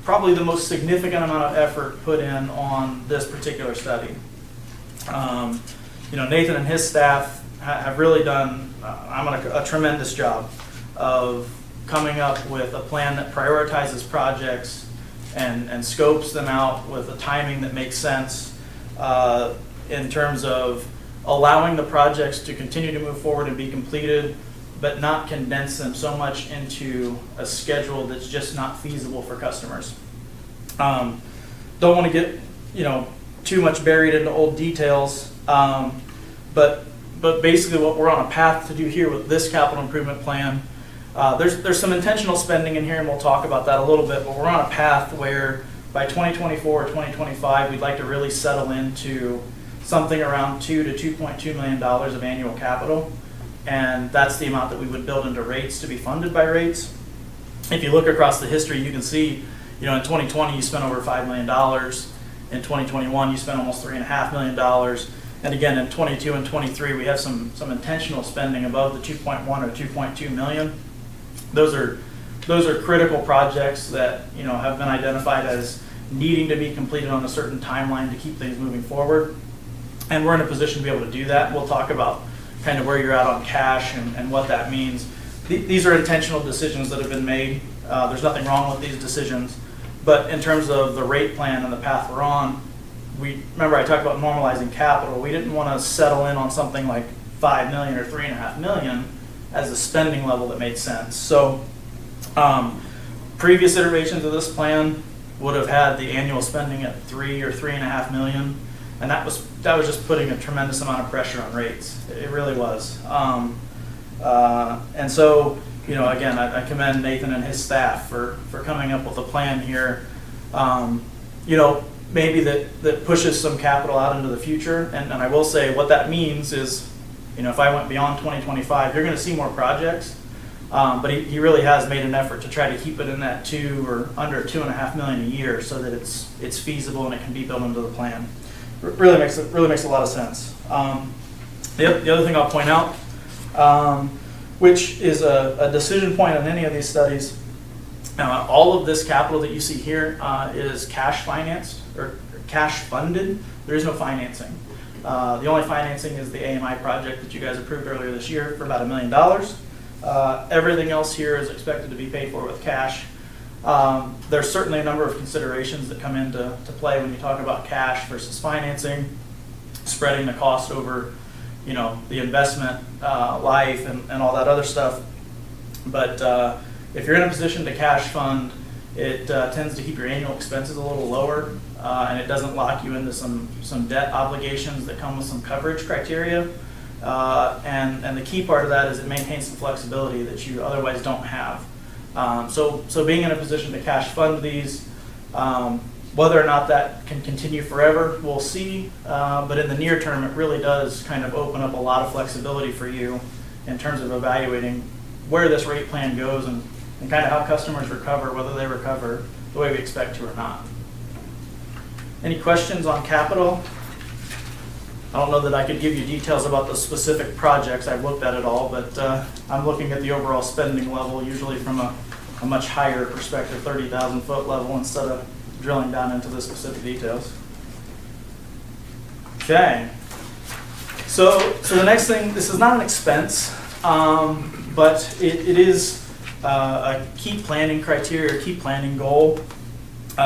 probably the most significant amount of effort put in on this particular study. Nathan and his staff have really done a tremendous job of coming up with a plan that prioritizes projects and scopes them out with a timing that makes sense in terms of allowing the projects to continue to move forward and be completed, but not condense them so much into a schedule that's just not feasible for customers. Don't want to get too much buried into old details, but basically what we're on a path to do here with this capital improvement plan, there's some intentional spending in here, and we'll talk about that a little bit, but we're on a path where by 2024 or 2025, we'd like to really settle into something around $2 to $2.2 million of annual capital. And that's the amount that we would build into rates to be funded by rates. If you look across the history, you can see, in 2020 you spent over $5 million. In 2021 you spent almost $3.5 million. And again, in 22 and 23 we have some intentional spending above the 2.1 or 2.2 million. Those are critical projects that have been identified as needing to be completed on a certain timeline to keep things moving forward. And we're in a position to be able to do that. We'll talk about kind of where you're at on cash and what that means. These are intentional decisions that have been made. There's nothing wrong with these decisions. But in terms of the rate plan and the path we're on, remember I talked about normalizing capital. We didn't want to settle in on something like $5 million or $3.5 million as a spending level that made sense. So previous iterations of this plan would have had the annual spending at $3 or $3.5 million. And that was just putting a tremendous amount of pressure on rates. It really was. And so, again, I commend Nathan and his staff for coming up with a plan here, maybe that pushes some capital out into the future. And I will say what that means is, if I went beyond 2025, you're going to see more projects. But he really has made an effort to try to keep it in that 2 or under $2.5 million a year so that it's feasible and it can be built into the plan. Really makes a lot of sense. The other thing I'll point out, which is a decision point on any of these studies, all of this capital that you see here is cash financed or cash funded. There is no financing. The only financing is the AMI project that you guys approved earlier this year for about $1 million. Everything else here is expected to be paid for with cash. There's certainly a number of considerations that come into play when you talk about cash versus financing. spreading the cost over, you know, the investment life and all that other stuff. But if you're in a position to cash fund, it tends to keep your annual expenses a little lower, and it doesn't lock you into some debt obligations that come with some coverage criteria. And the key part of that is it maintains some flexibility that you otherwise don't have. So being in a position to cash fund these, whether or not that can continue forever, we'll see. But in the near term, it really does kind of open up a lot of flexibility for you in terms of evaluating where this rate plan goes and kind of how customers recover, whether they recover the way we expect to or not. Any questions on capital? I don't know that I could give you details about the specific projects. I've looked at it all, but I'm looking at the overall spending level, usually from a much higher perspective, 30,000 foot level, instead of drilling down into the specific details. Okay. So the next thing, this is not an expense, but it is a key planning criteria, key planning goal.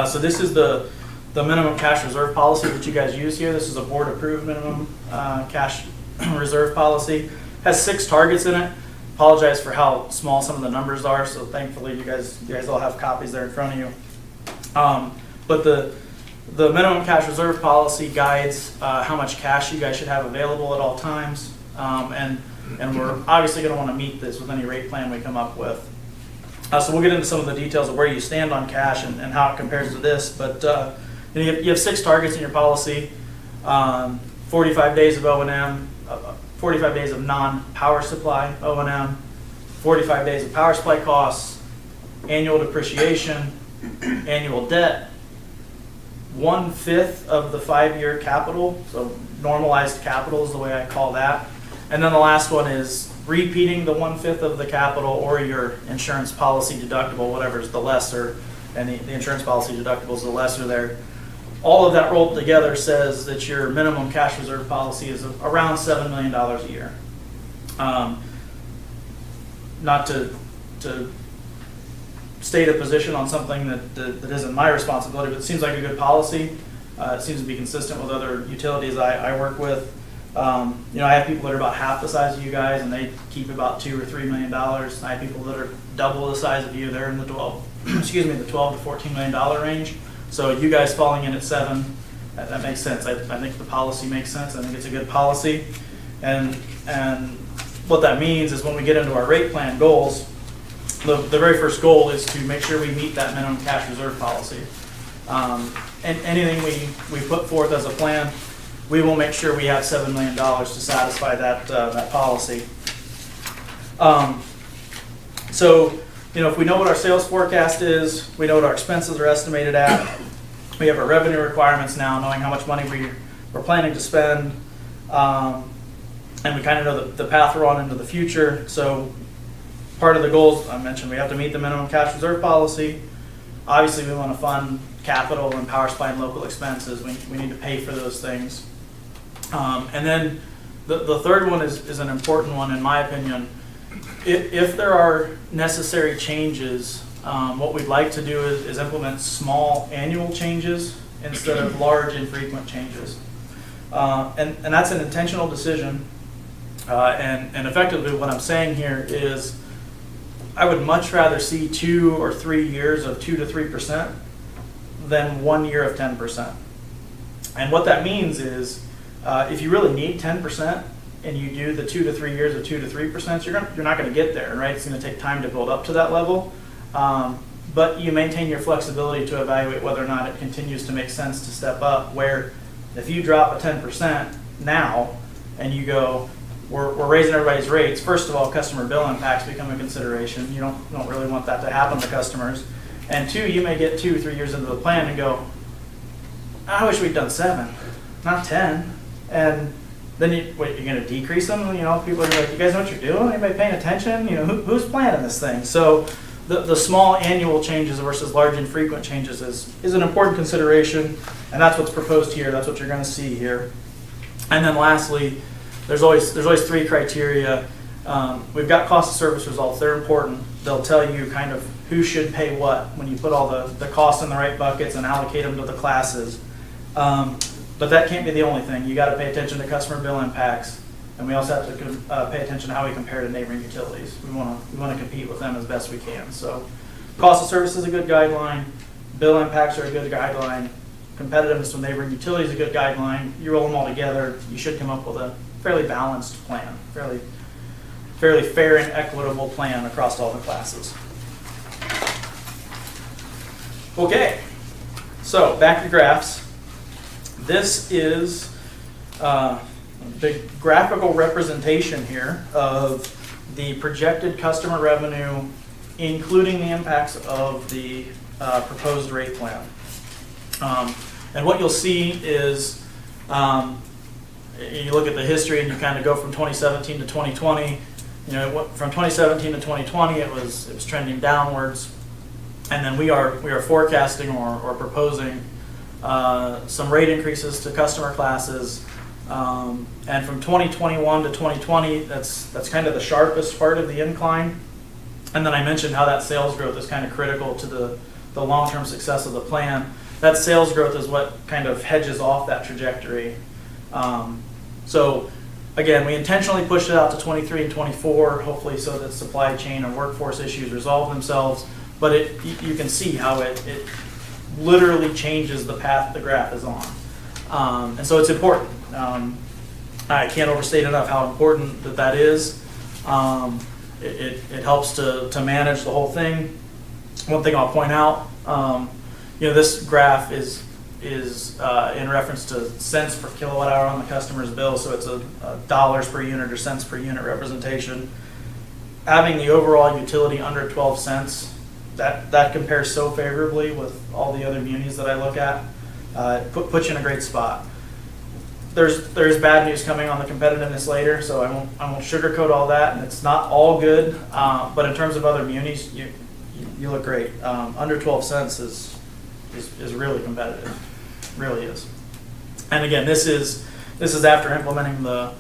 So this is the minimum cash reserve policy that you guys use here. This is a board-approved minimum cash reserve policy. Has 6 targets in it. Apologize for how small some of the numbers are, so thankfully you guys all have copies there in front of you. But the minimum cash reserve policy guides how much cash you guys should have available at all times, and we're obviously going to want to meet this with any rate plan we come up with. So we'll get into some of the details of where you stand on cash and how it compares to this, but you have 6 targets in your policy, 45 days of O&M, 45 days of non-power supply O&M, 45 days of power supply costs, annual depreciation, annual debt, 1/5 of the 5-year capital, so normalized capital is the way I call that. And then the last one is repeating the 1/5 of the capital or your insurance policy deductible, whatever is the lesser, and the insurance policy deductible is the lesser there. All of that rolled together says that your minimum cash reserve policy is around $7 million a year. Not to state a position on something that isn't my responsibility, but it seems like a good policy. It seems to be consistent with other utilities I work with. You know, I have people that are about half the size of you guys, and they keep about $2 or $3 million. I have people that are double the size of you. They're in the 12 to $14 million range. So you guys falling in at 7, that makes sense. I think the policy makes sense. I think it's a good policy. And what that means is when we get into our rate plan goals, the very first goal is to make sure we meet that minimum cash reserve policy. And anything we put forth as a plan, we will make sure we have $7 million to satisfy that policy. So, you know, if we know what our sales forecast is, we know what our expenses are estimated at, we have our revenue requirements now, knowing how much money we're planning to spend, and we kind of know the path we're on into the future. So part of the goals, I mentioned we have to meet the minimum cash reserve policy. Obviously, we want to fund capital and power supply and local expenses. We need to pay for those things. And then the third one is an important one, in my opinion. If there are necessary changes, what we'd like to do is implement small annual changes instead of large infrequent changes. And that's an intentional decision. And effectively what I'm saying here is I would much rather see 2 or 3 years of 2 to 3% than 1 year of 10%. And what that means is if you really need 10%, and you do the 2 to 3 years of 2 to 3%, you're not going to get there, right? It's going to take time to build up to that level. But you maintain your flexibility to evaluate whether or not it continues to make sense to step up, where if you drop a 10% now and you go, we're raising everybody's rates, first of all, customer bill impacts become a consideration. You don't really want that to happen to customers. And 2, you may get 2 or 3 years into the plan and go, I wish we'd done 7, not 10. And then you're going to decrease them? You know, people are like, you guys know what you're doing? Anybody paying attention? You know, who's planning this thing? So the small annual changes versus large infrequent changes is an important consideration, and that's what's proposed here. That's what you're going to see here. And then lastly, there's always 3 criteria. We've got cost of service results. They're important. They'll tell you kind of who should pay what when you put all the costs in the right buckets and allocate them to the classes. But that can't be the only thing. You got to pay attention to customer bill impacts, and we also have to pay attention to how we compare to neighboring utilities. We want to compete with them as best we can. So, cost of service is a good guideline. Bill impacts are a good guideline. Competitiveness with neighboring utilities is a good guideline. You roll them all together, you should come up with a fairly balanced plan, fairly fair and equitable plan across all the classes. Okay, so back to graphs. This is the graphical representation here of the projected customer revenue, including the impacts of the proposed rate plan. And what you'll see is, you look at the history and you kind of go from 2017 to 2020. You know, from 2017 to 2020, it was trending downwards, and then we are forecasting or proposing some rate increases to customer classes. And from 2021 to 2020, that's kind of the sharpest part of the incline. And then I mentioned how that sales growth is kind of critical to the long-term success of the plan. That sales growth is what kind of hedges off that trajectory. So again, we intentionally pushed it out to 23 and 24, hopefully so that supply chain and workforce issues resolve themselves. But you can see how it literally changes the path the graph is on. And so it's important. I can't overstate enough how important that is. It helps to manage the whole thing. One thing I'll point out, this graph is in reference to cents per kilowatt hour on the customer's bill, so it's a dollars per unit or cents per unit representation. Having the overall utility under 12 cents, that compares so favorably with all the other munis that I look at. It puts you in a great spot. There's bad news coming on the competitiveness later, so I won't sugarcoat all that, and it's not all good. But in terms of other munis, you look great. Under 12 cents is really competitive, really is. And again, this is after implementing the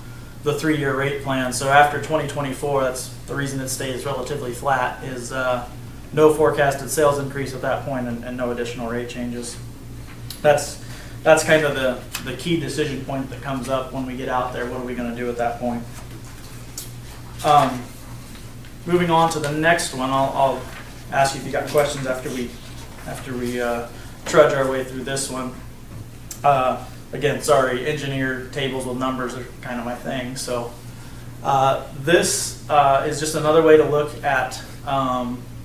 3-year rate plan. So after 2024, that's the reason it stays relatively flat, is no forecasted sales increase at that point and no additional rate changes. That's kind of the key decision point that comes up when we get out there. What are we going to do at that point? Moving on to the next one, I'll ask you if you got questions after we trudge our way through this one. Again, sorry, engineer tables with numbers are kind of my thing. So this is just another way to look at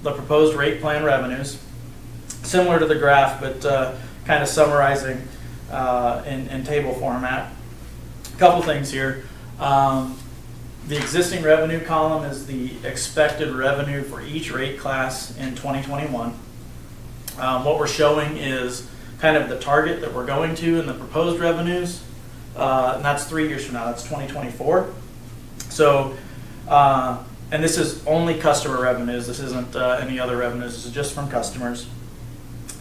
the proposed rate plan revenues, similar to the graph, but kind of summarizing in table format. A couple things here. The existing revenue column is the expected revenue for each rate class in 2021. What we're showing is kind of the target that we're going to in the proposed revenues, and that's 3 years from now. That's 2024. So, and this is only customer revenues. This isn't any other revenues. This is just from customers.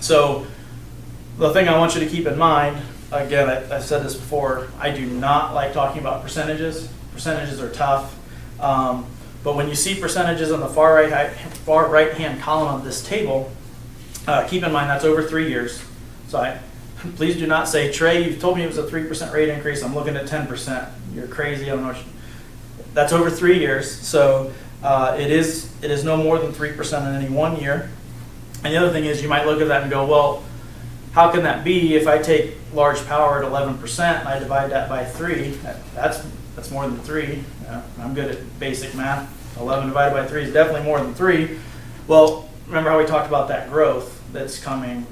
So the thing I want you to keep in mind, again, I've said this before, I do not like talking about percentages. Percentages are tough. But when you see percentages on the far right-hand column of this table, keep in mind that's over 3 years. So please do not say, Trey, you've told me it was a 3% rate increase. I'm looking at 10%. You're crazy. I don't know. That's over 3 years. So it is no more than 3% in any 1 year. And the other thing is you might look at that and go, well, how can that be if I take large power at 11% and I divide that by 3? That's more than 3. I'm good at basic math. 11 divided by 3 is definitely more than 3. Well, remember how we talked about that growth that's coming.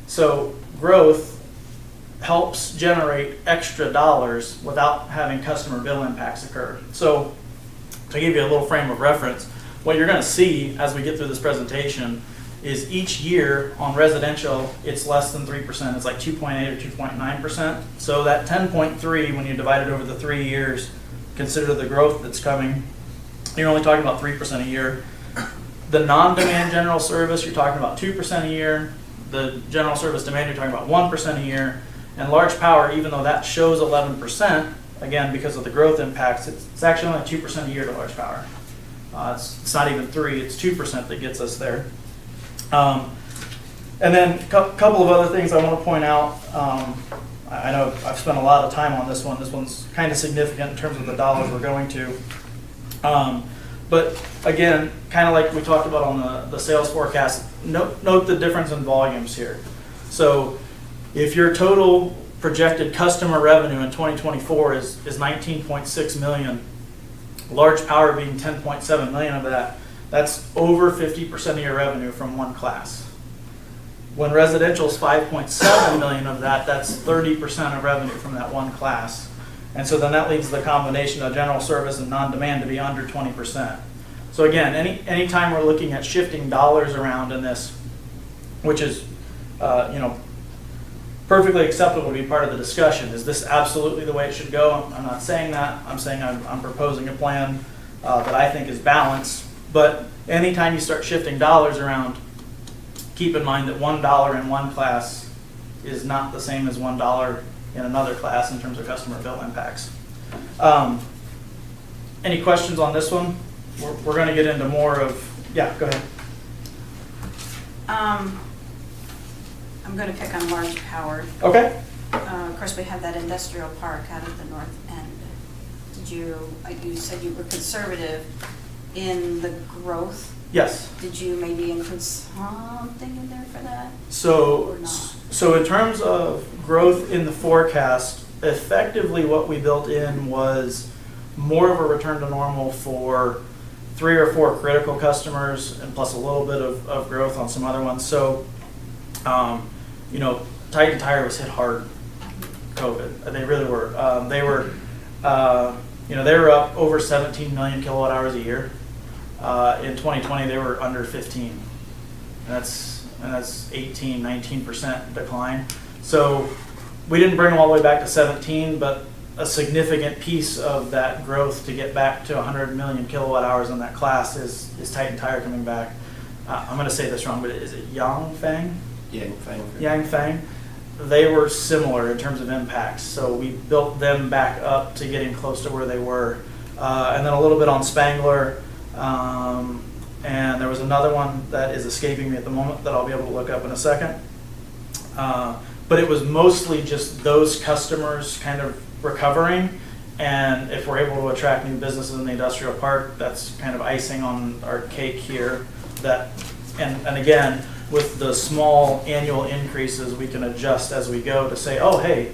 So growth helps generate extra dollars without having customer bill impacts occur. So to give you a little frame of reference, what you're going to see as we get through this presentation is each year on residential, it's less than 3%. It's like 2.8 or 2.9%. So that 10.3, when you divide it over the 3 years, consider the growth that's coming. You're only talking about 3% a year. The non-demand general service, you're talking about 2% a year. The general service demand, you're talking about 1% a year. And large power, even though that shows 11%, again, because of the growth impacts, it's actually only 2% a year to large power. It's not even 3, it's 2% that gets us there. And then a couple of other things I want to point out. I know I've spent a lot of time on this one. This one's kind of significant in terms of the dollars we're going to. But again, kind of like we talked about on the sales forecast, note the difference in volumes here. So if your total projected customer revenue in 2024 is 19.6 million, large power being 10.7 million of that, that's over 50% of your revenue from one class. When residential is 5.7 million of that, that's 30% of revenue from that one class. And so then that leaves the combination of general service and non-demand to be under 20%. So again, anytime we're looking at shifting dollars around in this, which is, perfectly acceptable to be part of the discussion. Is this absolutely the way it should go? I'm not saying that. I'm saying I'm proposing a plan that I think is balanced. But anytime you start shifting dollars around, keep in mind that $1 in one class is not the same as $1 in another class in terms of customer bill impacts. Any questions on this one? We're going to get into more of, yeah, go ahead. I'm going to pick on large power. Okay. Of course, we have that industrial park out of the north end. You said you were conservative in the growth. Yes. Did you maybe include something in there for that? So, Or not? so in terms of growth in the forecast, effectively what we built in was more of a return to normal for 3 or 4 critical customers and plus a little bit of growth on some other ones. So, Titan Tire was hit hard, COVID. They really were. They were up over 17 million kilowatt hours a year. In 2020, they were under 15. And that's 18, 19% decline. So we didn't bring them all the way back to 17, but a significant piece of that growth to get back to 100 million kilowatt hours in that class is Titan Tire coming back. I'm going to say this wrong, but is it Yangfang? Yangfang. They were similar in terms of impacts, so we built them back up to getting close to where they were. And then a little bit on Spangler, and there was another one that is escaping me at the moment that I'll be able to look up in a second. But it was mostly just those customers kind of recovering, and if we're able to attract new businesses in the industrial park, that's kind of icing on our cake here. And again, with the small annual increases, we can adjust as we go to say, oh, hey,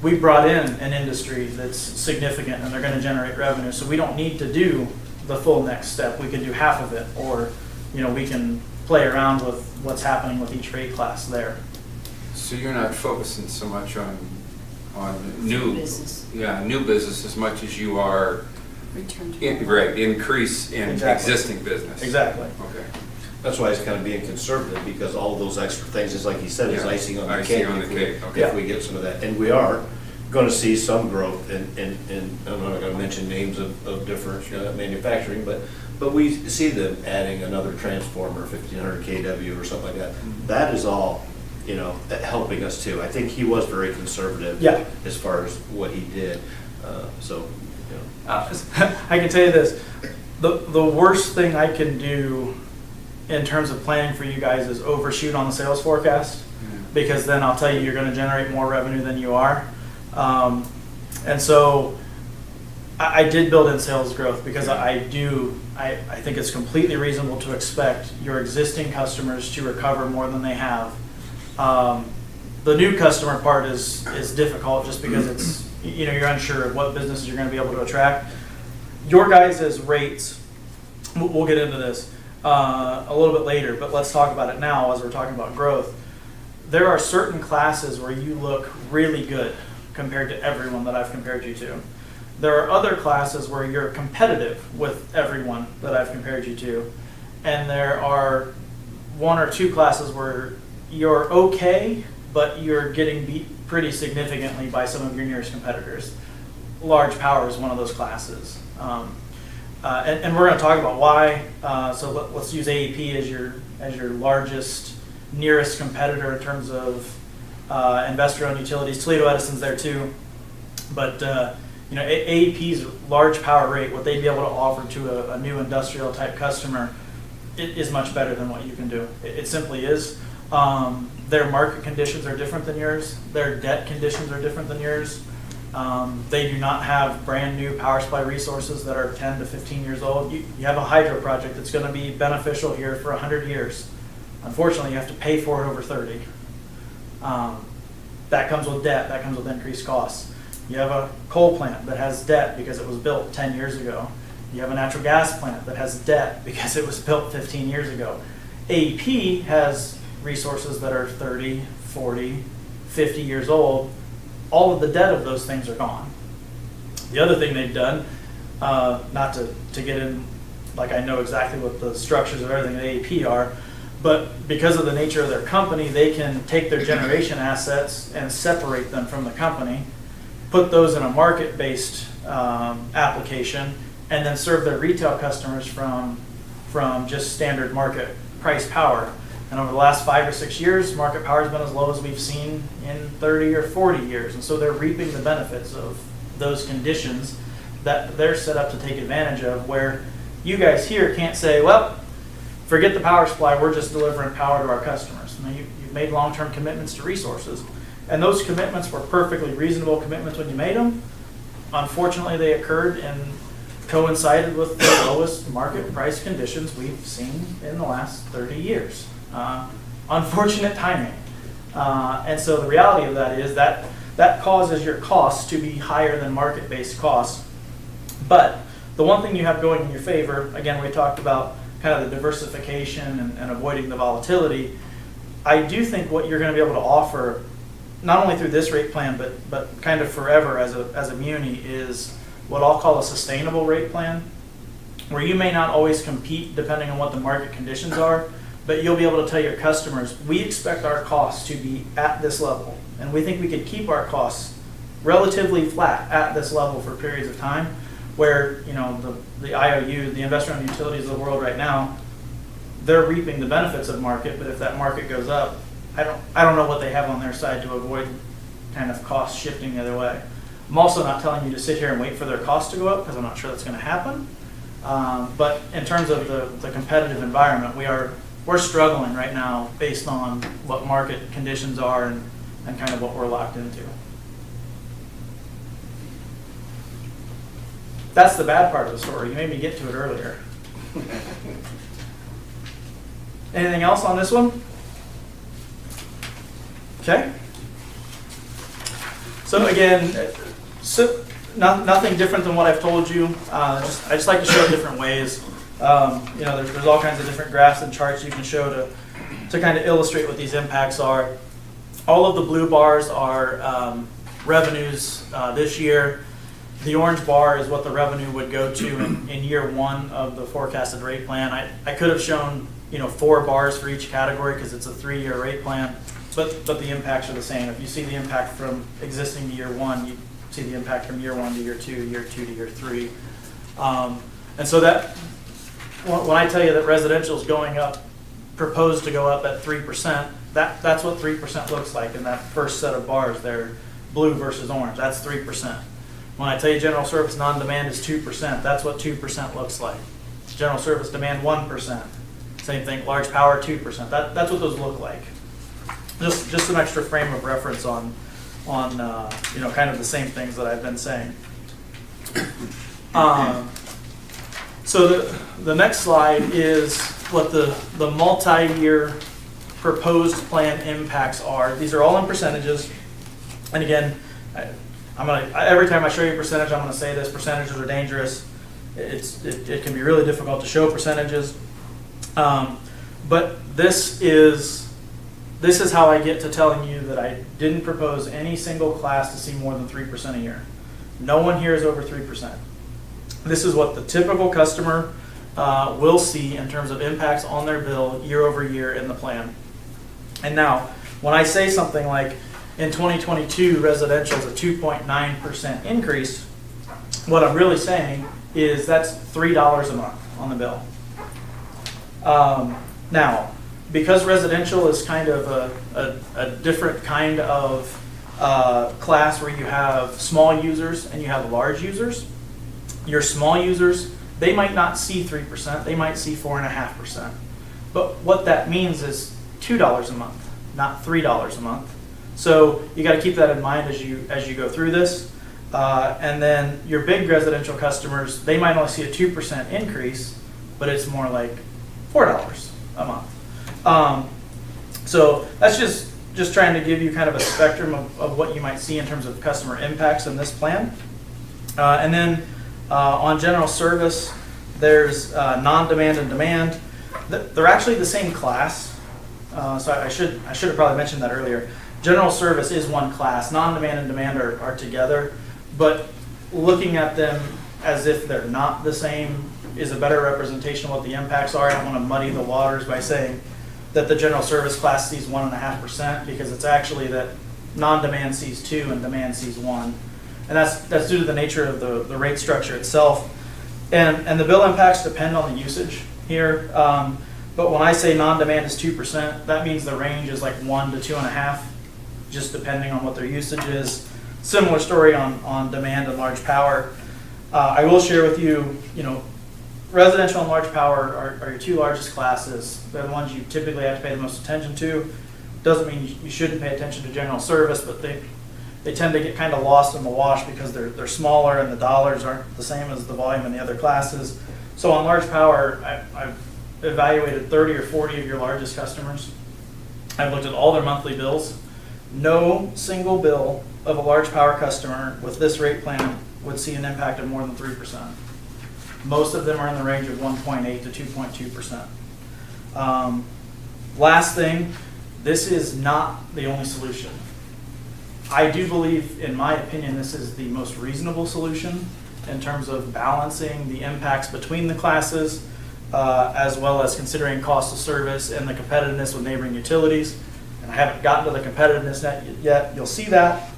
we brought in an industry that's significant and they're going to generate revenue, so we don't need to do the full next step. We can do half of it, or we can play around with what's happening with each rate class there. So you're not focusing so much on new business. New business as much as you are Return to normal. increase in Exactly. existing business. Exactly. Okay. That's why it's kind of being conservative, because all of those extra things, just like he said, is Yeah. icing on the Icing cake. on the if we- cake, okay. If we get some of that, and we are going to see some growth in I'm not going to mention names of different manufacturing, but we see them adding another transformer, 1500 kW or something like that. That is all, helping us too. I think he was very conservative as far as what he did. I can tell you this, the worst thing I can do in terms of planning for you guys is overshoot on the sales forecast, because then I'll tell you you're going to generate more revenue than you are. And so I did build in sales growth because I think it's completely reasonable to expect your existing customers to recover more than they have. The new customer part is difficult just because it's, you're unsure of what businesses you're going to be able to attract. Your guys' rates, we'll get into this a little bit later, but let's talk about it now as we're talking about growth. There are certain classes where you look really good compared to everyone that I've compared you to. There are other classes where you're competitive with everyone that I've compared you to. And there are 1 or 2 classes where you're okay, but you're getting beat pretty significantly by some of your nearest competitors. Large power is one of those classes. And we're going to talk about why. So let's use AEP as your largest, nearest competitor in terms of investor-owned utilities. Toledo Edison's there too. But AEP's large power rate, what they'd be able to offer to a new industrial type customer, it is much better than what you can do. It simply is. Their market conditions are different than yours. Their debt conditions are different than yours. They do not have brand new power supply resources that are 10 to 15 years old. You have a hydro project that's going to be beneficial here for 100 years. Unfortunately, you have to pay for it over 30. That comes with debt. That comes with increased costs. You have a coal plant that has debt because it was built 10 years ago. You have a natural gas plant that has debt because it was built 15 years ago. AP has resources that are 30, 40, 50 years old. All of the debt of those things are gone. The other thing they've done, not to get in, like I know exactly what the structures of everything at AP are, but because of the nature of their company, they can take their generation assets and separate them from the company, put those in a market-based application, and then serve their retail customers from just standard market price power. And over the last 5 or 6 years, market power has been as low as we've seen in 30 or 40 years. And so they're reaping the benefits of those conditions that they're set up to take advantage of, where you guys here can't say, well, forget the power supply, we're just delivering power to our customers. Now, you've made long-term commitments to resources, and those commitments were perfectly reasonable commitments when you made them. Unfortunately, they occurred and coincided with the lowest market price conditions we've seen in the last 30 years. Unfortunate timing. And so the reality of that is that causes your costs to be higher than market-based costs. But the one thing you have going in your favor, again, we talked about kind of the diversification and avoiding the volatility. I do think what you're going to be able to offer, not only through this rate plan, but kind of forever as a muni, is what I'll call a sustainable rate plan, where you may not always compete depending on what the market conditions are, but you'll be able to tell your customers, we expect our costs to be at this level, and we think we could keep our costs relatively flat at this level for periods of time, where the IOU, the investor-owned utilities of the world right now, they're reaping the benefits of market, but if that market goes up, I don't know what they have on their side to avoid kind of costs shifting the other way. I'm also not telling you to sit here and wait for their costs to go up, because I'm not sure that's going to happen. But in terms of the competitive environment, we're struggling right now based on what market conditions are and kind of what we're locked into. That's the bad part of the story. You made me get to it earlier. Anything else on this one? Okay. So again, nothing different than what I've told you. I just like to show it different ways. There's all kinds of different graphs and charts you can show to kind of illustrate what these impacts are. All of the blue bars are revenues this year. The orange bar is what the revenue would go to in year one of the forecasted rate plan. I could have shown 4 bars for each category because it's a 3-year rate plan, but the impacts are the same. If you see the impact from existing to year one, you see the impact from year 1 to year 2 to year 3. And so that, when I tell you that residential is going up, proposed to go up at 3%, that's what 3% looks like in that first set of bars there, blue versus orange. That's 3%. When I tell you general service non-demand is 2%, that's what 2% looks like. General service demand 1%. Same thing, large power 2%. That's what those look like. Just some extra frame of reference on kind of the same things that I've been saying. So the next slide is what the multi-year proposed plan impacts are. These are all in percentages. And again, every time I show you a percentage, I'm going to say this: percentages are dangerous. It can be really difficult to show percentages. But this is how I get to telling you that I didn't propose any single class to see more than 3% a year. No one here is over 3%. This is what the typical customer will see in terms of impacts on their bill year over year in the plan. And now, when I say something like in 2022, residential is a 2.9% increase, what I'm really saying is that's $3 a month on the bill. Now, because residential is kind of a different kind of class where you have small users and you have large users, your small users, they might not see 3%, they might see 4.5%. But what that means is $2 a month, not $3 a month. So you got to keep that in mind as you go through this. And then your big residential customers, they might only see a 2% increase, but it's more like $4 a month. So that's just trying to give you kind of a spectrum of what you might see in terms of customer impacts in this plan. And then on general service, there's non-demand and demand. They're actually the same class. So I should have probably mentioned that earlier. General service is one class. Non-demand and demand are together. But looking at them as if they're not the same is a better representation of what the impacts are. I don't want to muddy the waters by saying that the general service class sees 1.5%, because it's actually that non-demand sees 2 and demand sees 1. And that's due to the nature of the rate structure itself. And the bill impacts depend on the usage here. But when I say non-demand is 2%, that means the range is like 1 to 2.5, just depending on what their usage is. Similar story on demand and large power. I will share with you, residential and large power are your two largest classes. They're the ones you typically have to pay the most attention to. Doesn't mean you shouldn't pay attention to general service, but they tend to get kind of lost in the wash because they're smaller and the dollars aren't the same as the volume in the other classes. So on large power, I've evaluated 30 or 40 of your largest customers. I've looked at all their monthly bills. No single bill of a large power customer with this rate plan would see an impact of more than 3%. Most of them are in the range of 1.8 to 2.2%. Last thing, this is not the only solution. I do believe, in my opinion, this is the most reasonable solution in terms of balancing the impacts between the classes, as well as considering cost of service and the competitiveness with neighboring utilities. And I haven't gotten to the competitiveness yet. You'll see that.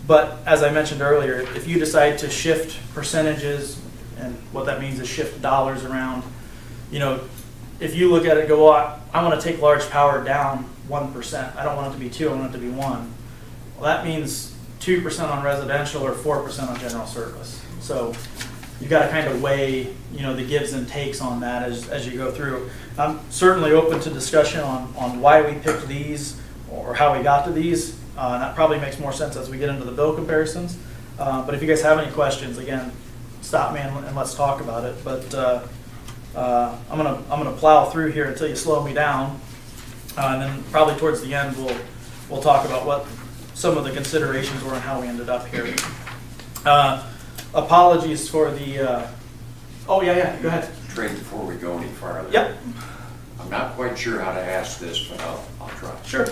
But as I mentioned earlier, if you decide to shift percentages, and what that means is shift dollars around, if you look at it, go, well, I want to take large power down 1%. I don't want it to be 2, I want it to be 1. Well, that means 2% on residential or 4% on general service. So you got to kind of weigh, the gives and takes on that as you go through. I'm certainly open to discussion on why we picked these or how we got to these. And that probably makes more sense as we get into the bill comparisons. But if you guys have any questions, again, stop me and let's talk about it. But I'm gonna plow through here until you slow me down, and then probably towards the end we'll talk about what some of the considerations were and how we ended up here. Apologies for the. Oh yeah, go ahead. Trey, before we go any farther. Yep. I'm not quite sure how to ask this, but I'll try. Sure.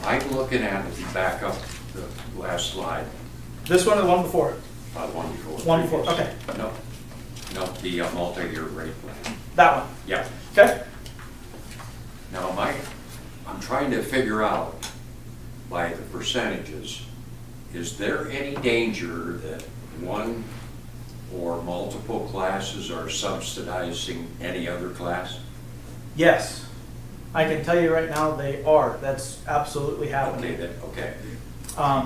I'm looking at, if you back up the last slide. This one or the one before? The one before. One before, okay. No, the multi-year rate plan. That one. Yeah. Okay. Now, I'm trying to figure out by the percentages, is there any danger that one or multiple classes are subsidizing any other class? Yes. I can tell you right now they are. That's absolutely happening. Okay.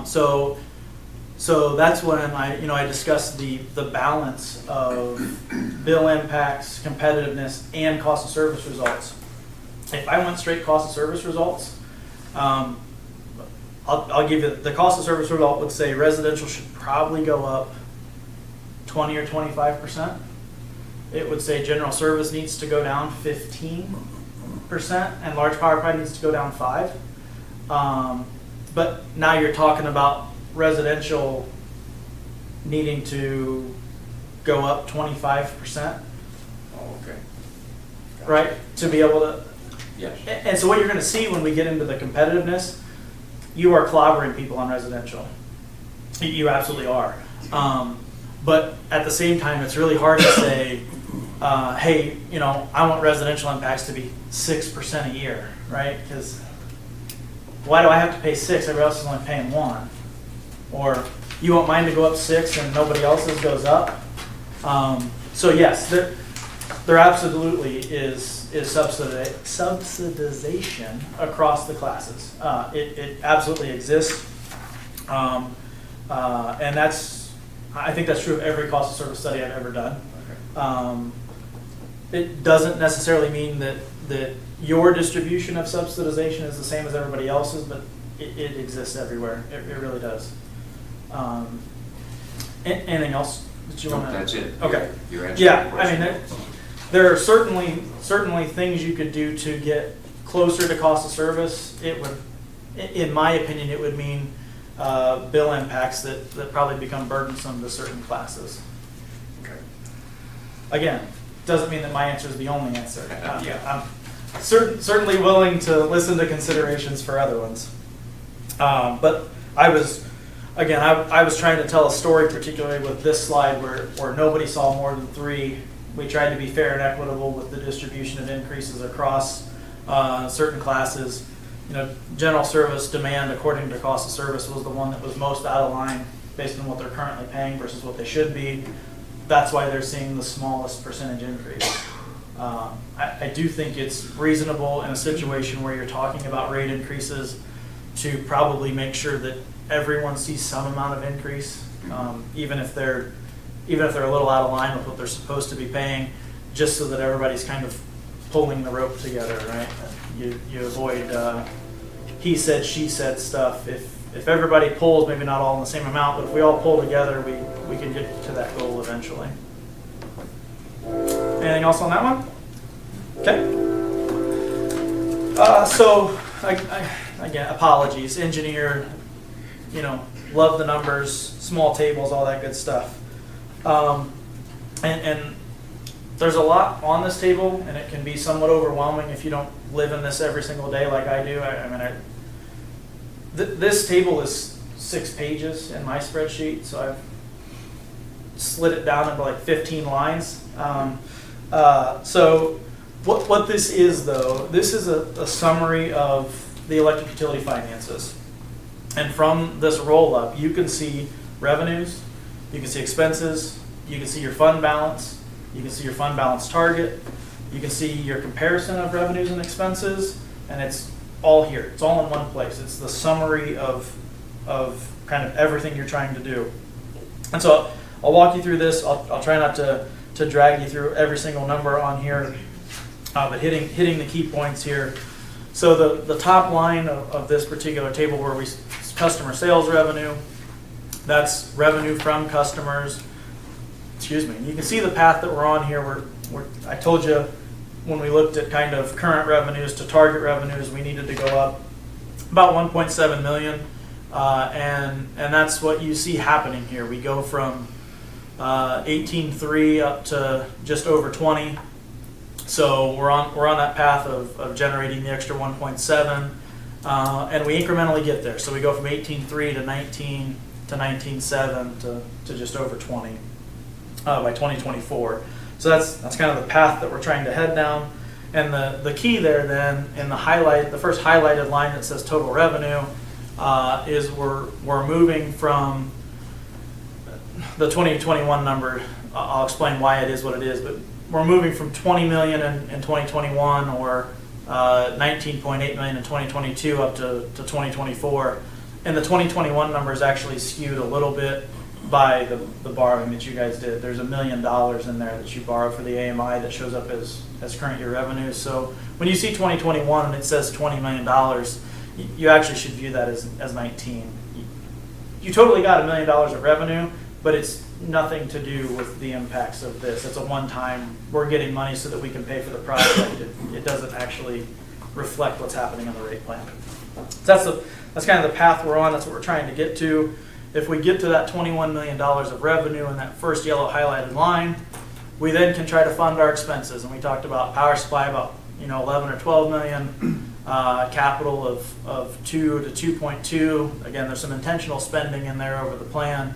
So that's when I discussed the balance of bill impacts, competitiveness, and cost of service results. If I went straight cost of service results, I'll give you the cost of service result would say residential should probably go up 20 or 25%. It would say general service needs to go down 15%, and large power probably needs to go down 5%. But now you're talking about residential needing to go up 25%. Oh, okay. Right? To be able to. Yes. And so what you're going to see when we get into the competitiveness, you are clobbering people on residential. You absolutely are. But at the same time, it's really hard to say, hey, I want residential impacts to be 6% a year, right? Because why do I have to pay 6? Everybody else is only paying 1. Or you want mine to go up 6 and nobody else's goes up. So yes, there absolutely is subsidization across the classes. It absolutely exists, and I think that's true of every cost of service study I've ever done. It doesn't necessarily mean that that your distribution of subsidization is the same as everybody else's, but it exists everywhere. It really does. Anything else that you No, want to? that's it. Okay. You answered the Yeah, I question. mean, there are certainly things you could do to get closer to cost of service. It would, in my opinion, it would mean bill impacts that probably become burdensome to certain classes. Okay. Again, doesn't mean that my answer is the only answer. I'm certainly willing to listen to considerations for other ones. But I was trying to tell a story, particularly with this slide where nobody saw more than 3. We tried to be fair and equitable with the distribution of increases across certain classes. You know, general service demand according to cost of service was the one that was most out of line based on what they're currently paying versus what they should be. That's why they're seeing the smallest percentage increase. I do think it's reasonable in a situation where you're talking about rate increases to probably make sure that everyone sees some amount of increase, even if they're a little out of line with what they're supposed to be paying, just so that everybody's kind of pulling the rope together, right? You avoid he said, she said stuff. If everybody pulls, maybe not all in the same amount, but if we all pull together, we can get to that goal eventually. Anything else on that one? Okay. So, again, apologies. Engineer, love the numbers, small tables, all that good stuff. And there's a lot on this table, and it can be somewhat overwhelming if you don't live in this every single day like I do. This table is 6 pages in my spreadsheet, so I've slid it down into like 15 lines. So what this is, though, this is a summary of the electric utility finances. And from this roll-up, you can see revenues, you can see expenses, you can see your fund balance, you can see your fund balance target, you can see your comparison of revenues and expenses, and it's all here. It's all in one place. It's the summary of kind of everything you're trying to do. And so I'll walk you through this. I'll try not to drag you through every single number on here, but hitting the key points here. So the top line of this particular table where customer sales revenue, that's revenue from customers. Excuse me. You can see the path that we're on here. I told you when we looked at kind of current revenues to target revenues, we needed to go up about 1.7 million, and that's what you see happening here. We go from 18.3 up to just over 20. So we're on that path of generating the extra 1.7, and we incrementally get there. So we go from 18.3 to 19 to 19.7 to just over 20 by 2024. So that's kind of the path that we're trying to head down. And the key there then in the first highlighted line that says total revenue is we're moving from the 2021 number. I'll explain why it is what it is, but we're moving from 20 million in 2021 or 19.8 million in 2022 up to 2024. And the 2021 number is actually skewed a little bit by the borrowing that you guys did. There's $1 million in there that you borrowed for the AMI that shows up as current year revenue. So when you see 2021 and it says $20 million, you actually should view that as 19. You totally got $1 million of revenue, but it's nothing to do with the impacts of this. It's a one-time, we're getting money so that we can pay for the project. It doesn't actually reflect what's happening on the rate plan. So that's kind of the path we're on. That's what we're trying to get to. If we get to that $21 million of revenue in that first yellow highlighted line, we then can try to fund our expenses. And we talked about power supply, about 11 or 12 million, capital of 2 to 2.2. Again, there's some intentional spending in there over the plan.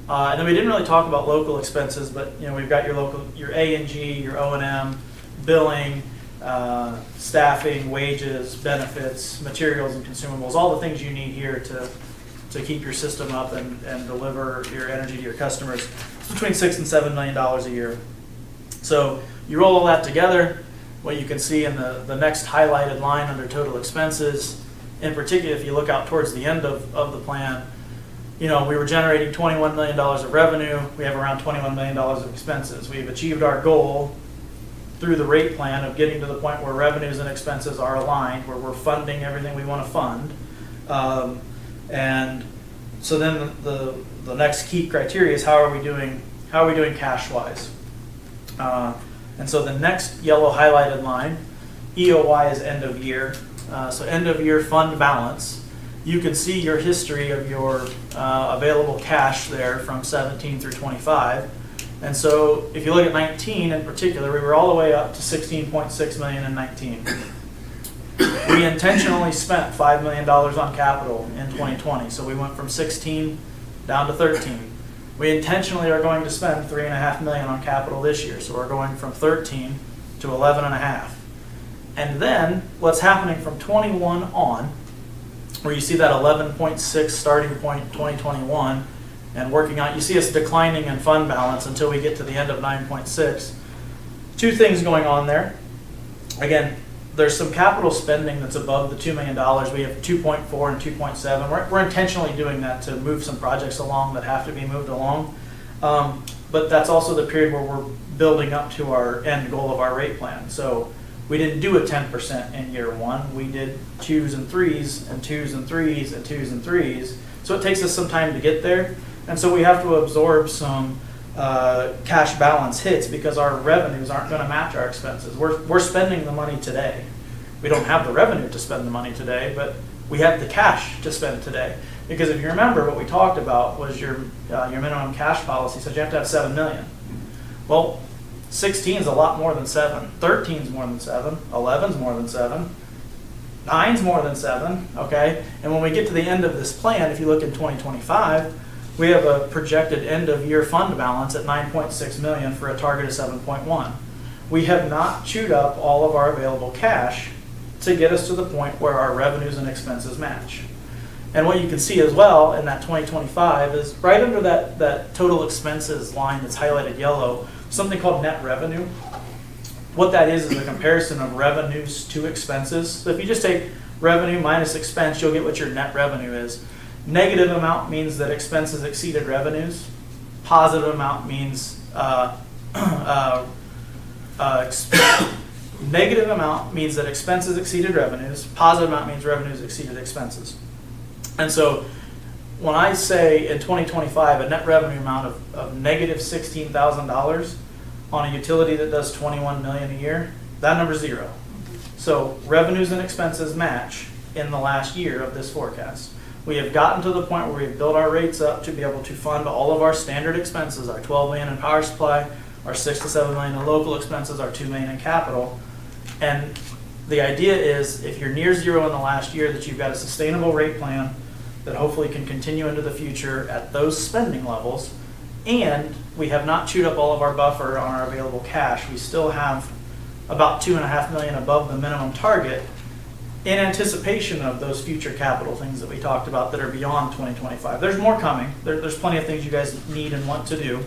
And then we didn't really talk about local expenses, but we've got your A&G, your O&M, billing, staffing, wages, benefits, materials and consumables, all the things you need here to keep your system up and deliver your energy to your customers. It's between $6 and $7 million a year. So you roll all that together, what you can see in the next highlighted line under total expenses, in particular if you look out towards the end of the plan, we were generating $21 million of revenue. We have around $21 million of expenses. We've achieved our goal through the rate plan of getting to the point where revenues and expenses are aligned, where we're funding everything we want to fund. And so then the next key criteria is how are we doing cash-wise? And so the next yellow highlighted line, EOY is end of year. So end of year fund balance. You can see your history of your available cash there from 17 through 25. And so if you look at 19 in particular, we were all the way up to 16.6 million in 19. We intentionally spent $5 million on capital in 2020. So we went from 16 down to 13. We intentionally are going to spend $3.5 million on capital this year. So we're going from 13 to 11.5. And then what's happening from 21 on, where you see that 11.6 starting point 2021 and working out, you see us declining in fund balance until we get to the end of 9.6. Two things going on there. Again, there's some capital spending that's above the $2 million. We have 2.4 and 2.7. We're intentionally doing that to move some projects along that have to be moved along. But that's also the period where we're building up to our end goal of our rate plan. So we didn't do a 10% in year one. We did 2s and 3s and 2s and 3s and 2s and 3s. So it takes us some time to get there. And so we have to absorb some cash balance hits because our revenues aren't going to match our expenses. We're spending the money today. We don't have the revenue to spend the money today, but we have the cash to spend today. Because if you remember, what we talked about was your minimum cash policy says you have to have $7 million. Well, 16 is a lot more than 7. 13 is more than 7. 11 is more than 7. 9 is more than 7. Okay, and when we get to the end of this plan, if you look in 2025. We have a projected end-of-year fund balance at $9.6 million for a target of 7.1. We have not chewed up all of our available cash to get us to the point where our revenues and expenses match. And what you can see as well in that 2025 is right under that total expenses line that's highlighted yellow, something called net revenue. What that is a comparison of revenues to expenses. So if you just take revenue minus expense, you'll get what your net revenue is. Negative amount means that expenses exceeded revenues. Positive amount means negative amount means that expenses exceeded revenues. Positive amount means revenues exceeded expenses. And so when I say in 2025 a net revenue amount of negative $16,000 on a utility that does $21 million a year, that number is 0. So revenues and expenses match in the last year of this forecast. We have gotten to the point where we've built our rates up to be able to fund all of our standard expenses, our $12 million in power supply, our $6 to $7 million in local expenses, our $2 million in capital. And the idea is if you're near 0 in the last year, that you've got a sustainable rate plan that hopefully can continue into the future at those spending levels. And we have not chewed up all of our buffer on our available cash. We still have about $2.5 million above the minimum target in anticipation of those future capital things that we talked about that are beyond 2025. There's more coming. There's plenty of things you guys need and want to do.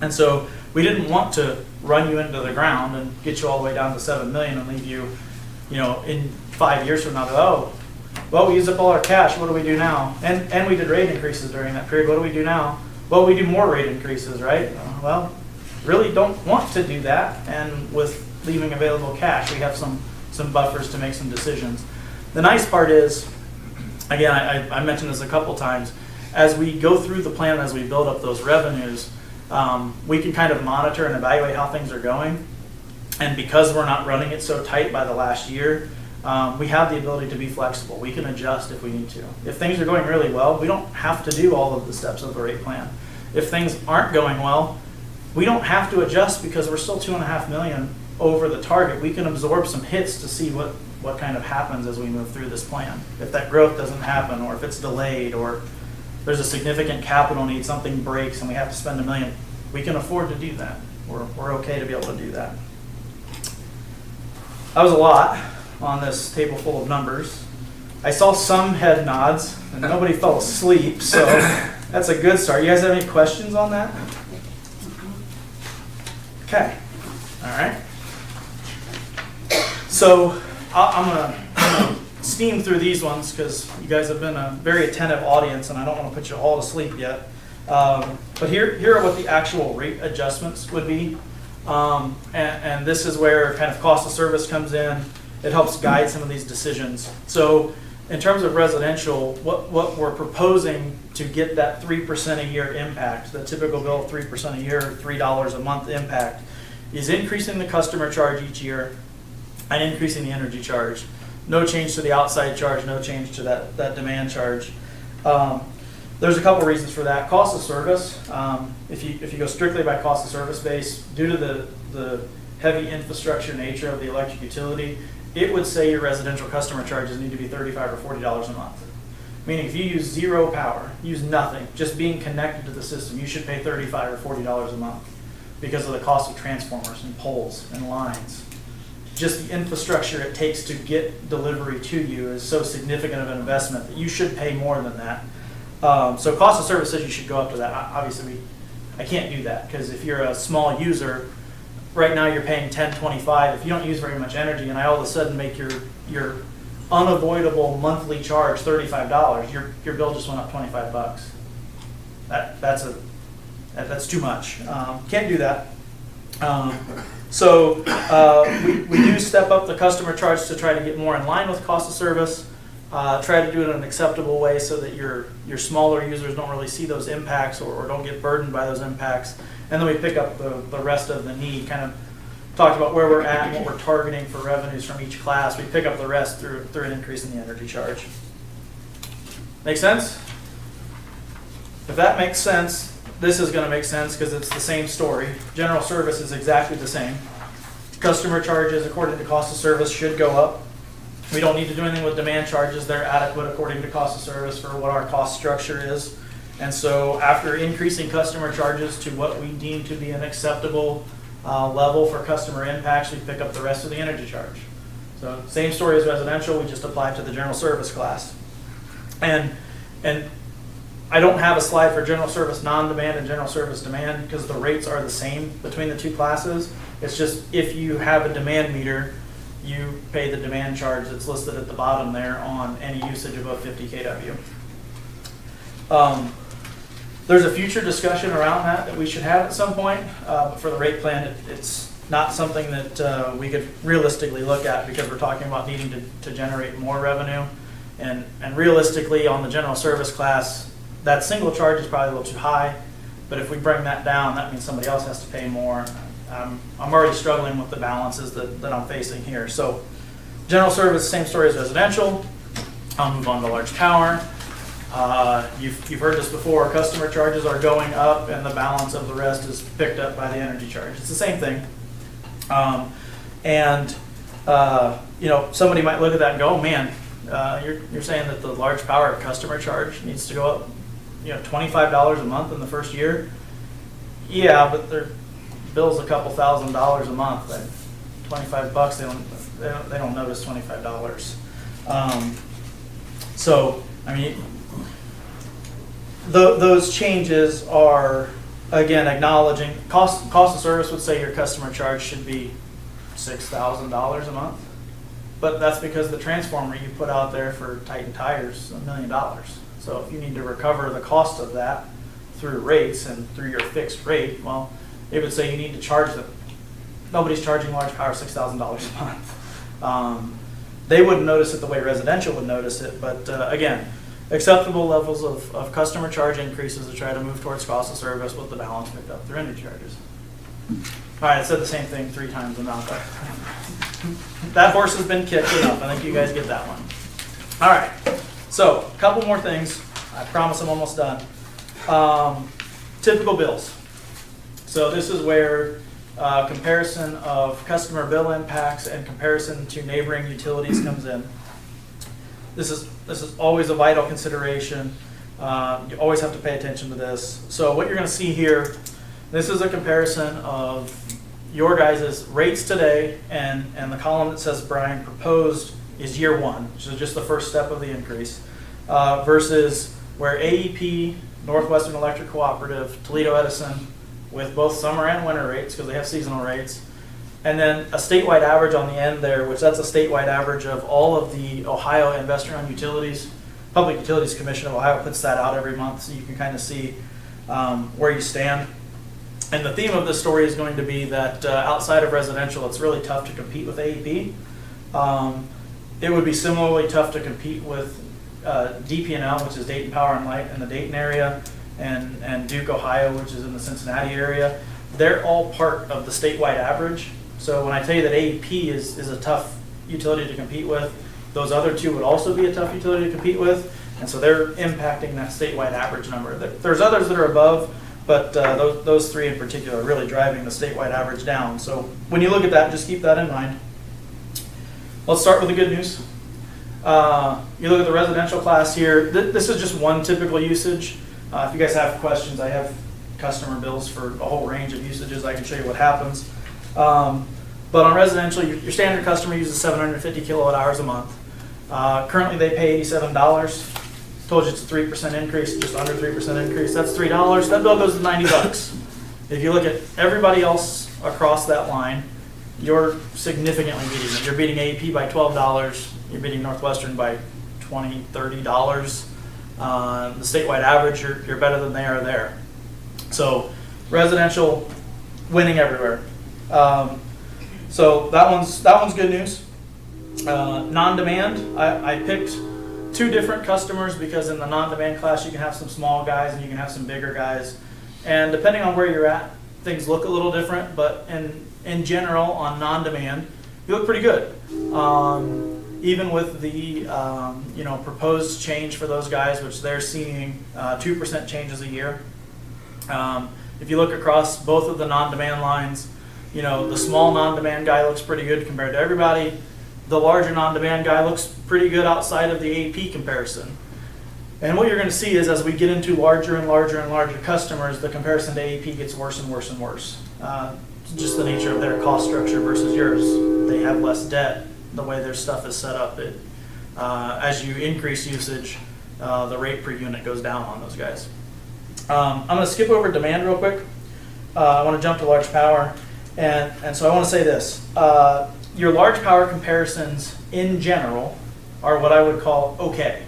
And so we didn't want to run you into the ground and get you all the way down to $7 million and leave you, in 5 years from now, oh, well, we used up all our cash. What do we do now? And we did rate increases during that period. What do we do now? Well, we do more rate increases, right? Well, really don't want to do that. And with leaving available cash, we have some buffers to make some decisions. The nice part is, again, I mentioned this a couple times, as we go through the plan, as we build up those revenues, we can kind of monitor and evaluate how things are going. And because we're not running it so tight by the last year, we have the ability to be flexible. We can adjust if we need to. If things are going really well, we don't have to do all of the steps of the rate plan. If things aren't going well, we don't have to adjust because we're still $2.5 million over the target. We can absorb some hits to see what kind of happens as we move through this plan. If that growth doesn't happen, or if it's delayed, or there's a significant capital need, something breaks and we have to spend $1 million, we can afford to do that. We're okay to be able to do that. That was a lot on this table full of numbers. I saw some head nods and nobody fell asleep, so that's a good start. You guys have any questions on that? Okay. All right. So I'm gonna steam through these ones because you guys have been a very attentive audience and I don't want to put you all to sleep yet. But here are what the actual rate adjustments would be. And this is where kind of cost of service comes in. It helps guide some of these decisions. So in terms of residential, what we're proposing to get that 3% a year impact, the typical bill of 3% a year, $3 a month impact, is increasing the customer charge each year and increasing the energy charge. No change to the outside charge, no change to that demand charge. There's a couple reasons for that. Cost of service, if you go strictly by cost of service base, due to the heavy infrastructure nature of the electric utility, it would say your residential customer charges need to be $35 or $40 a month. Meaning if you use zero power, use nothing, just being connected to the system, you should pay $35 or $40 a month because of the cost of transformers and poles and lines. Just the infrastructure it takes to get delivery to you is so significant of an investment that you should pay more than that. So cost of service says you should go up to that. Obviously, I can't do that because if you're a small user, right now you're paying $10.25. If you don't use very much energy and I all of a sudden make your unavoidable monthly charge $35, your bill just went up $25. That's too much. Can't do that. So we do step up the customer charge to try to get more in line with cost of service. Try to do it in an acceptable way so that your smaller users don't really see those impacts or don't get burdened by those impacts. And then we pick up the rest of the need, kind of talked about where we're at and what we're targeting for revenues from each class. We pick up the rest through an increase in the energy charge. Make sense? If that makes sense, this is going to make sense because it's the same story. General service is exactly the same. Customer charges according to cost of service should go up. We don't need to do anything with demand charges. They're adequate according to cost of service for what our cost structure is. And so after increasing customer charges to what we deem to be an acceptable level for customer impacts, we pick up the rest of the energy charge. So same story as residential, we just apply it to the general service class. And I don't have a slide for general service non-demand and general service demand because the rates are the same between the two classes. It's just if you have a demand meter, you pay the demand charge that's listed at the bottom there on any usage above 50 kW. There's a future discussion around that we should have at some point. For the rate plan, it's not something that we could realistically look at because we're talking about needing to generate more revenue. And realistically, on the general service class, that single charge is probably a little too high. But if we bring that down, that means somebody else has to pay more. I'm already struggling with the balances that I'm facing here. So general service, same story as residential. I'll move on to large power. You've heard this before. Customer charges are going up and the balance of the rest is picked up by the energy charge. It's the same thing. Somebody might look at that and go, oh man, you're saying that the large power customer charge needs to go up $25 a month in the first year? Yeah, but their bill's a couple $1,000s a month. $25, they don't notice $25. So I mean, those changes are again acknowledging cost of service would say your customer charge should be $6,000 a month, but that's because the transformer you put out there for Titan tires is $1 million. So if you need to recover the cost of that through rates and through your fixed rate, well, it would say you need to charge them. Nobody's charging large power $6,000 a month. They wouldn't notice it the way residential would notice it, but again, acceptable levels of customer charge increases to try to move towards cost of service with the balance picked up through energy charges. All right, I said the same thing 3 times now, but that horse has been kicked enough. I think you guys get that one. All right, so a couple more things. I promise I'm almost done. Typical bills. So this is where comparison of customer bill impacts and comparison to neighboring utilities comes in. This is always a vital consideration. You always have to pay attention to this. So what you're going to see here, this is a comparison of your guys' rates today, and the column that says Bryan proposed is year 1, which is just the first step of the increase, versus where AEP, Northwestern Electric Cooperative, Toledo Edison, with both summer and winter rates, because they have seasonal rates, and then a statewide average on the end there, which that's a statewide average of all of the Ohio investor-owned utilities. Public Utilities Commission of Ohio puts that out every month, so you can kind of see where you stand. And the theme of this story is going to be that outside of residential, it's really tough to compete with AEP. It would be similarly tough to compete with DP&L, which is Dayton Power and Light in the Dayton area, and Duke, Ohio, which is in the Cincinnati area. They're all part of the statewide average. So when I tell you that AEP is a tough utility to compete with, those other two would also be a tough utility to compete with. And so they're impacting that statewide average number. There's others that are above, but those three in particular are really driving the statewide average down. So when you look at that, just keep that in mind. Let's start with the good news. You look at the residential class here. This is just one typical usage. If you guys have questions, I have customer bills for a whole range of usages. I can show you what happens. But on residential, your standard customer uses 750 kilowatt hours a month. Currently, they pay $87. Told you it's a 3% increase, just under 3% increase. That's $3. That bill goes to $90. If you look at everybody else across that line, you're significantly beating it. You're beating AEP by $12. You're beating Northwestern by $20, $30. The statewide average, you're better than they are there. So residential winning everywhere. So that one's good news. Non-demand, I picked two different customers because in the non-demand class you can have some small guys and you can have some bigger guys. And depending on where you're at, things look a little different, but in general on non-demand, you look pretty good. Even with the proposed change for those guys, which they're seeing 2% changes a year. If you look across both of the non-demand lines, the small non-demand guy looks pretty good compared to everybody. The larger non-demand guy looks pretty good outside of the AEP comparison. And what you're going to see is as we get into larger and larger and larger customers, the comparison to AEP gets worse and worse and worse. Just the nature of their cost structure versus yours. They have less debt. The way their stuff is set up, as you increase usage, the rate per unit goes down on those guys. I'm going to skip over demand real quick. I want to jump to large power. And so I want to say this. Your large power comparisons in general are what I would call okay.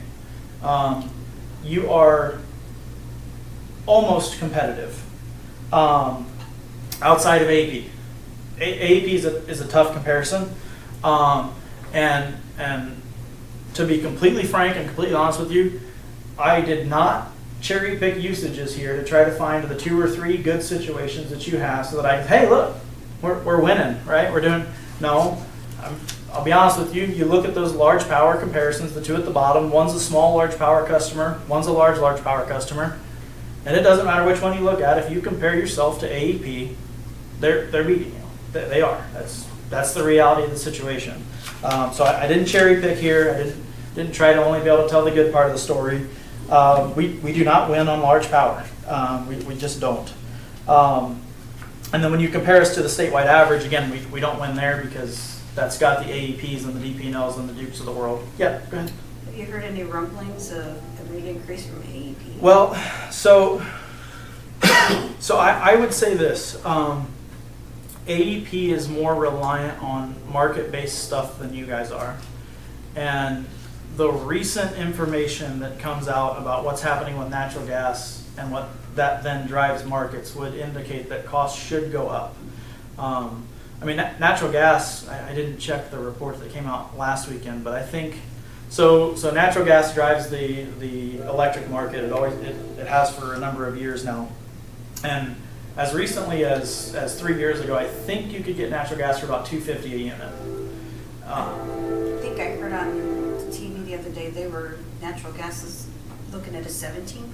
You are almost competitive outside of AEP. AEP is a tough comparison. And to be completely frank and completely honest with you, I did not cherry pick usages here to try to find the 2 or 3 good situations that you have so that hey, look, we're winning, right? No, I'll be honest with you, you look at those large power comparisons, the two at the bottom, one's a small large power customer, one's a large power customer, and it doesn't matter which one you look at, if you compare yourself to AEP, they're beating you. They are. That's the reality of the situation. So I didn't cherry pick here. I didn't try to only be able to tell the good part of the story. We do not win on large power. We just don't. And then when you compare us to the statewide average, again, we don't win there because that's got the AEPs and the DP&Ls and the Dukes of the world. Yeah, go ahead. Have you heard any rumblings of a rate increase from AEP? Well, so I would say this. AEP is more reliant on market-based stuff than you guys are. And the recent information that comes out about what's happening with natural gas and what that then drives markets would indicate that costs should go up. Natural gas, I didn't check the report that came out last weekend, but I think, so natural gas drives the electric market. It has for a number of years now. And as recently as 3 years ago, I think you could get natural gas for about $2.50 a unit. I think I heard on TV the other day natural gas is looking at a 17%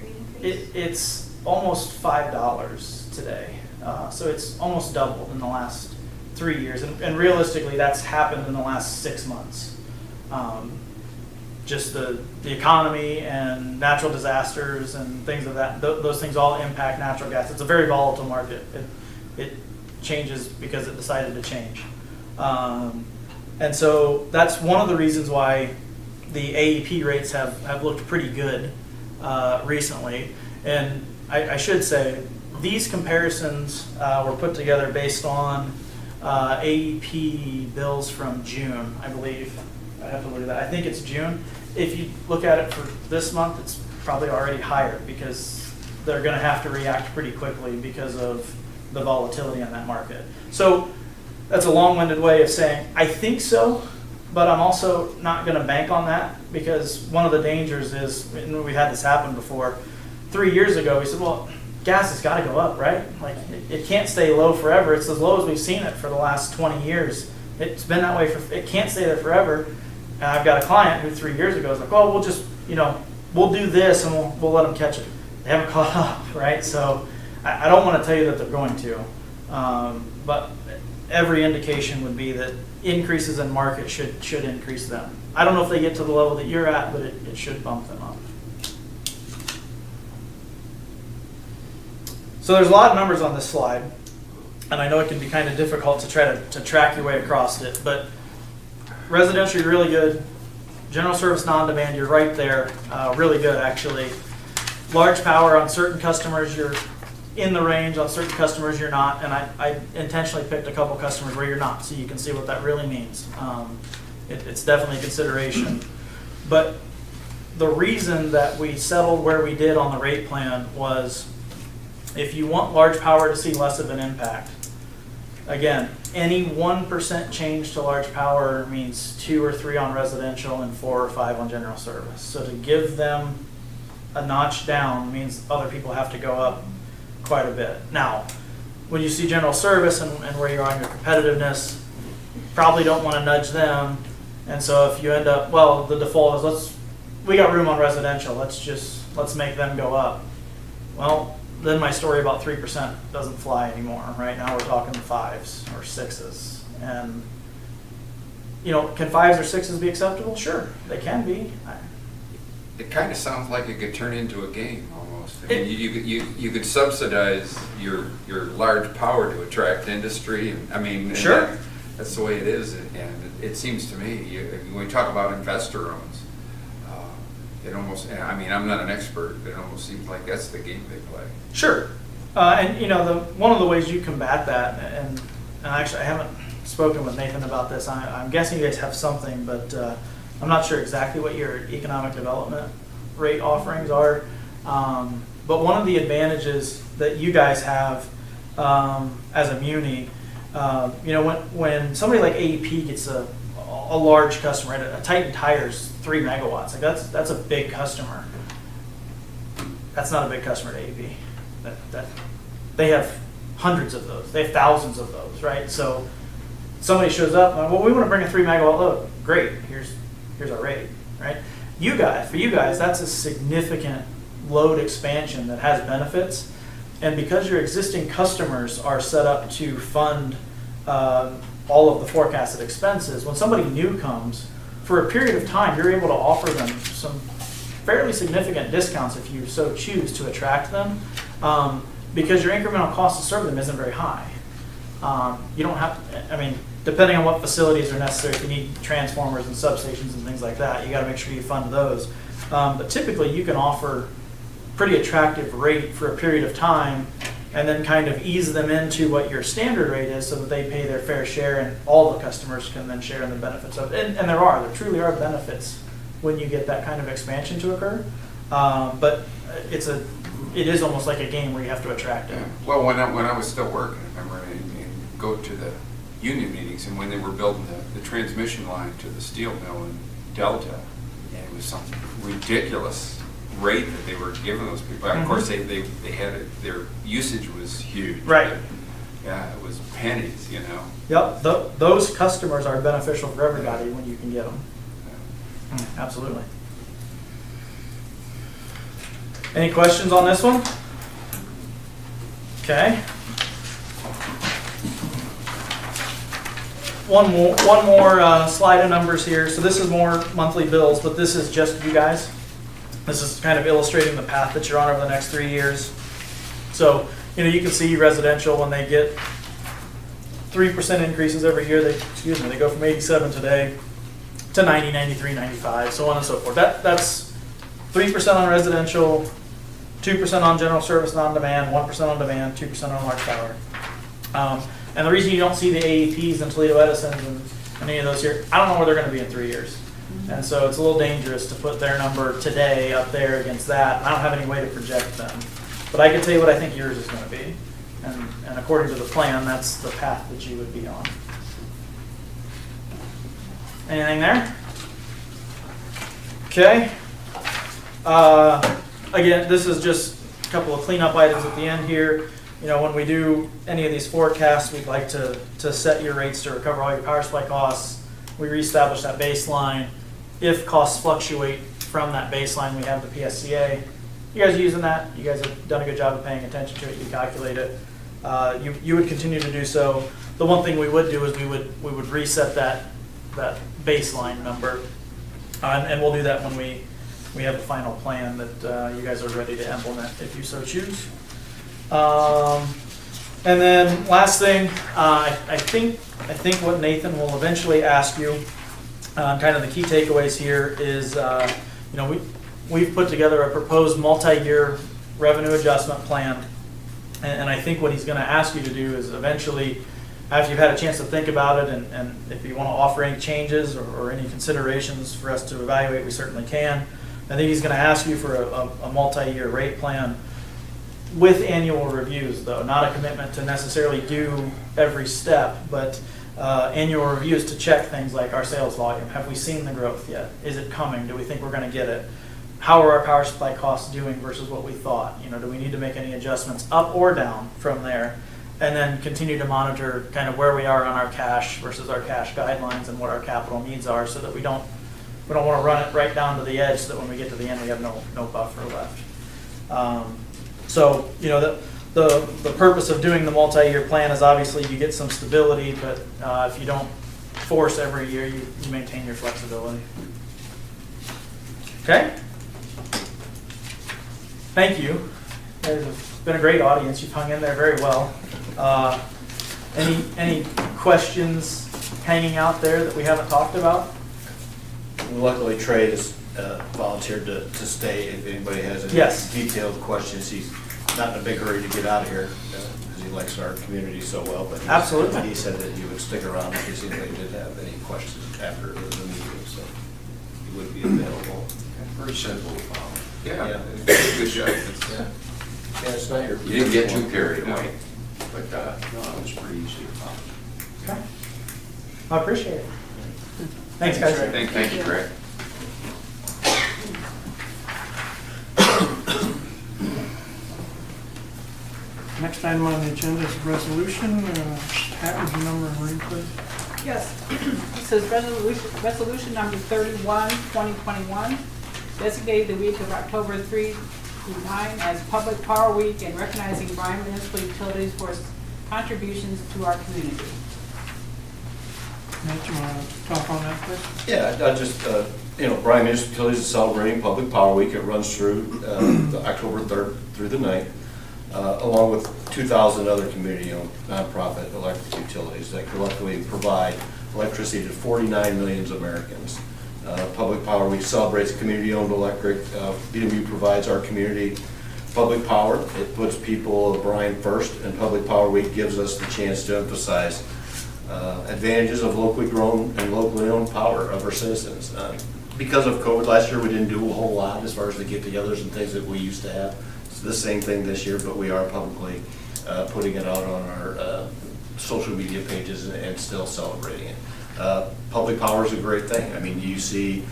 rate increase. It's almost $5 today, so it's almost doubled in the last 3 years, and realistically, that's happened in the last 6 months. Just the economy and natural disasters and things of that, those things all impact natural gas. It's a very volatile market. It changes because it decided to change. And so that's one of the reasons why the AEP rates have looked pretty good recently. And I should say, these comparisons were put together based on AEP bills from June, I believe. I have to look at that. I think it's June. If you look at it for this month, it's probably already higher because they're gonna have to react pretty quickly because of the volatility in that market. So that's a long-winded way of saying, I think so, but I'm also not gonna bank on that, because one of the dangers is, and we had this happen before, 3 years ago, we said, well, gas has gotta go up, right? Like, it can't stay low forever. It's as low as we've seen it for the last 20 years. It's been that way it can't stay there forever. And I've got a client who 3 years ago was like, well, we'll just, we'll do this and we'll let them catch it. They haven't caught up, right? So I don't want to tell you that they're going to, but every indication would be that increases in market should increase them. I don't know if they get to the level that you're at, but it should bump them up. So there's a lot of numbers on this slide, and I know it can be kind of difficult to try to track your way across it, but residential, you're really good. General service non-demand, you're right there, really good actually. Large power on certain customers, you're in the range. On certain customers, you're not, and I intentionally picked a couple customers where you're not, so you can see what that really means. It's definitely a consideration. But the reason that we settled where we did on the rate plan was, if you want large power to see less of an impact, again, any 1% change to large power means 2 or 3 on residential and 4 or 5 on general service. So to give them a notch down means other people have to go up quite a bit. Now, when you see general service and where you are in your competitiveness, probably don't want to nudge them. And so if you end up, well, the default is we got room on residential, let's make them go up. Well, then my story about 3% doesn't fly anymore. Right now we're talking 5s or 6s. And, can 5s or 6s be acceptable? Sure, they can be. It kind of sounds like it could turn into a game almost. I mean, you could subsidize your large power to attract industry. And, sure. That's the way it is. And it seems to me, when we talk about investor owns, it almost, I'm not an expert, but it almost seems like that's the game they play. Sure. And one of the ways you combat that, and actually I haven't spoken with Nathan about this, I'm guessing you guys have something, but I'm not sure exactly what your economic development rate offerings are. But one of the advantages that you guys have as a muni, when somebody like AEP gets a large customer, right? A Titan Tires 3 megawatts, like that's a big customer. That's not a big customer to AEP. That they have hundreds of those. They have thousands of those, right? So somebody shows up, well, we want to bring a 3 megawatt load. Great, here's our rate, right? For you guys, that's a significant load expansion that has benefits. And because your existing customers are set up to fund all of the forecasted expenses, when somebody new comes, for a period of time, you're able to offer them some fairly significant discounts if you so choose to attract them, because your incremental cost to serve them isn't very high. You don't have, depending on what facilities are necessary, if you need transformers and substations and things like that, you got to make sure you fund those. But typically, you can offer pretty attractive rate for a period of time, and then kind of ease them into what your standard rate is, so that they pay their fair share, and all the customers can then share in the benefits of it. And there truly are benefits when you get that kind of expansion to occur. But it is almost like a game where you have to attract it. Well, when I was still working, I remember and go to the union meetings, and when they were building the transmission line to the steel mill in Delta, and it was some ridiculous rate that they were giving those people. Of course, they had it, their usage was huge. Right. Yeah, it was pennies, Yep, those customers are beneficial for everybody when you can get them. Absolutely. Any questions on this one? Okay. One more slide of numbers here. So this is more monthly bills, but this is just you guys. This is kind of illustrating the path that you're on over the next 3 years. So, you can see residential, when they get 3% increases every year, they go from 87 today to 90, 93, 95, so on and so forth. That's 3% on residential, 2% on general service non-demand, 1% on demand, 2% on large power. And the reason you don't see the AEPs and Toledo Edisons and any of those here, I don't know where they're going to be in 3 years. And so it's a little dangerous to put their number today up there against that. I don't have any way to project them. But I can tell you what I think yours is gonna be. And according to the plan, that's the path that you would be on. Anything there? Okay. Again, this is just a couple of cleanup items at the end here. You know, when we do any of these forecasts, we'd like to set your rates to recover all your power supply costs. We reestablish that baseline. If costs fluctuate from that baseline, we have the PSCA. You guys are using that. You guys have done a good job of paying attention to it. You calculate it. You would continue to do so. The one thing we would do is we would reset that baseline number, and we'll do that when we have the final plan that you guys are ready to implement, if you so choose. And then last thing, I think what Nathan will eventually ask you, kind of the key takeaways here is, you know, we've put together a proposed multi-year revenue adjustment plan. And I think what he's going to ask you to do is eventually, after you've had a chance to think about it, and if you want to offer any changes or any considerations for us to evaluate, we certainly can. I think he's going to ask you for a multi-year rate plan with annual reviews, though, not a commitment to necessarily do every step, but annual reviews to check things like our sales volume. Have we seen the growth yet? Is it coming? Do we think we're going to get it? How are our power supply costs doing versus what we thought? You know, do we need to make any adjustments up or down from there? And then continue to monitor kind of where we are on our cash versus our cash guidelines and what our capital needs are, so that we don't want to run it right down to the edge, so that when we get to the end we have no buffer left. So, you know, the purpose of doing the multi-year plan is obviously you get some stability, but if you don't force every year, you maintain your flexibility. Okay? Thank you. You guys have been a great audience. You've hung in there very well. Any questions hanging out there that we haven't talked about? Luckily, Trey has volunteered to stay if anybody has any detailed questions. He's not in a big hurry to get out of here because he likes our community so well. But absolutely, he said that he would stick around in case anybody did have any questions after the meeting, so he would be available. Very simple. Yeah, good job. Yeah, it's not your. You didn't get too carried away, but no, it was pretty easy to follow. Okay. I appreciate it. Thanks, guys. Thank you, Greg. Next item on the agenda is resolution. Pat, would you number and read, please? Yes. It says resolution number 31, 2021, designated the week of October 3 through 9 as Public Power Week and recognizing Bryan Municipal Utilities for contributions to our community. Nate, you want to talk on that, please? Yeah, I just, you know, Bryan Municipal Utilities is celebrating Public Power Week. It runs through October 3rd through the 9th, along with 2,000 other community-owned nonprofit electric utilities that collectively provide electricity to 49 million Americans. Public Power Week celebrates community-owned electric. BMU provides our community public power. It puts people of Bryan first, and Public Power Week gives us the chance to emphasize advantages of locally grown and locally owned power of our citizens. Because of COVID last year, we didn't do a whole lot as far as the get-togethers and things that we used to have. It's the same thing this year, but we are publicly putting it out on our social media pages and still celebrating it. Public power is a great thing. I mean, you see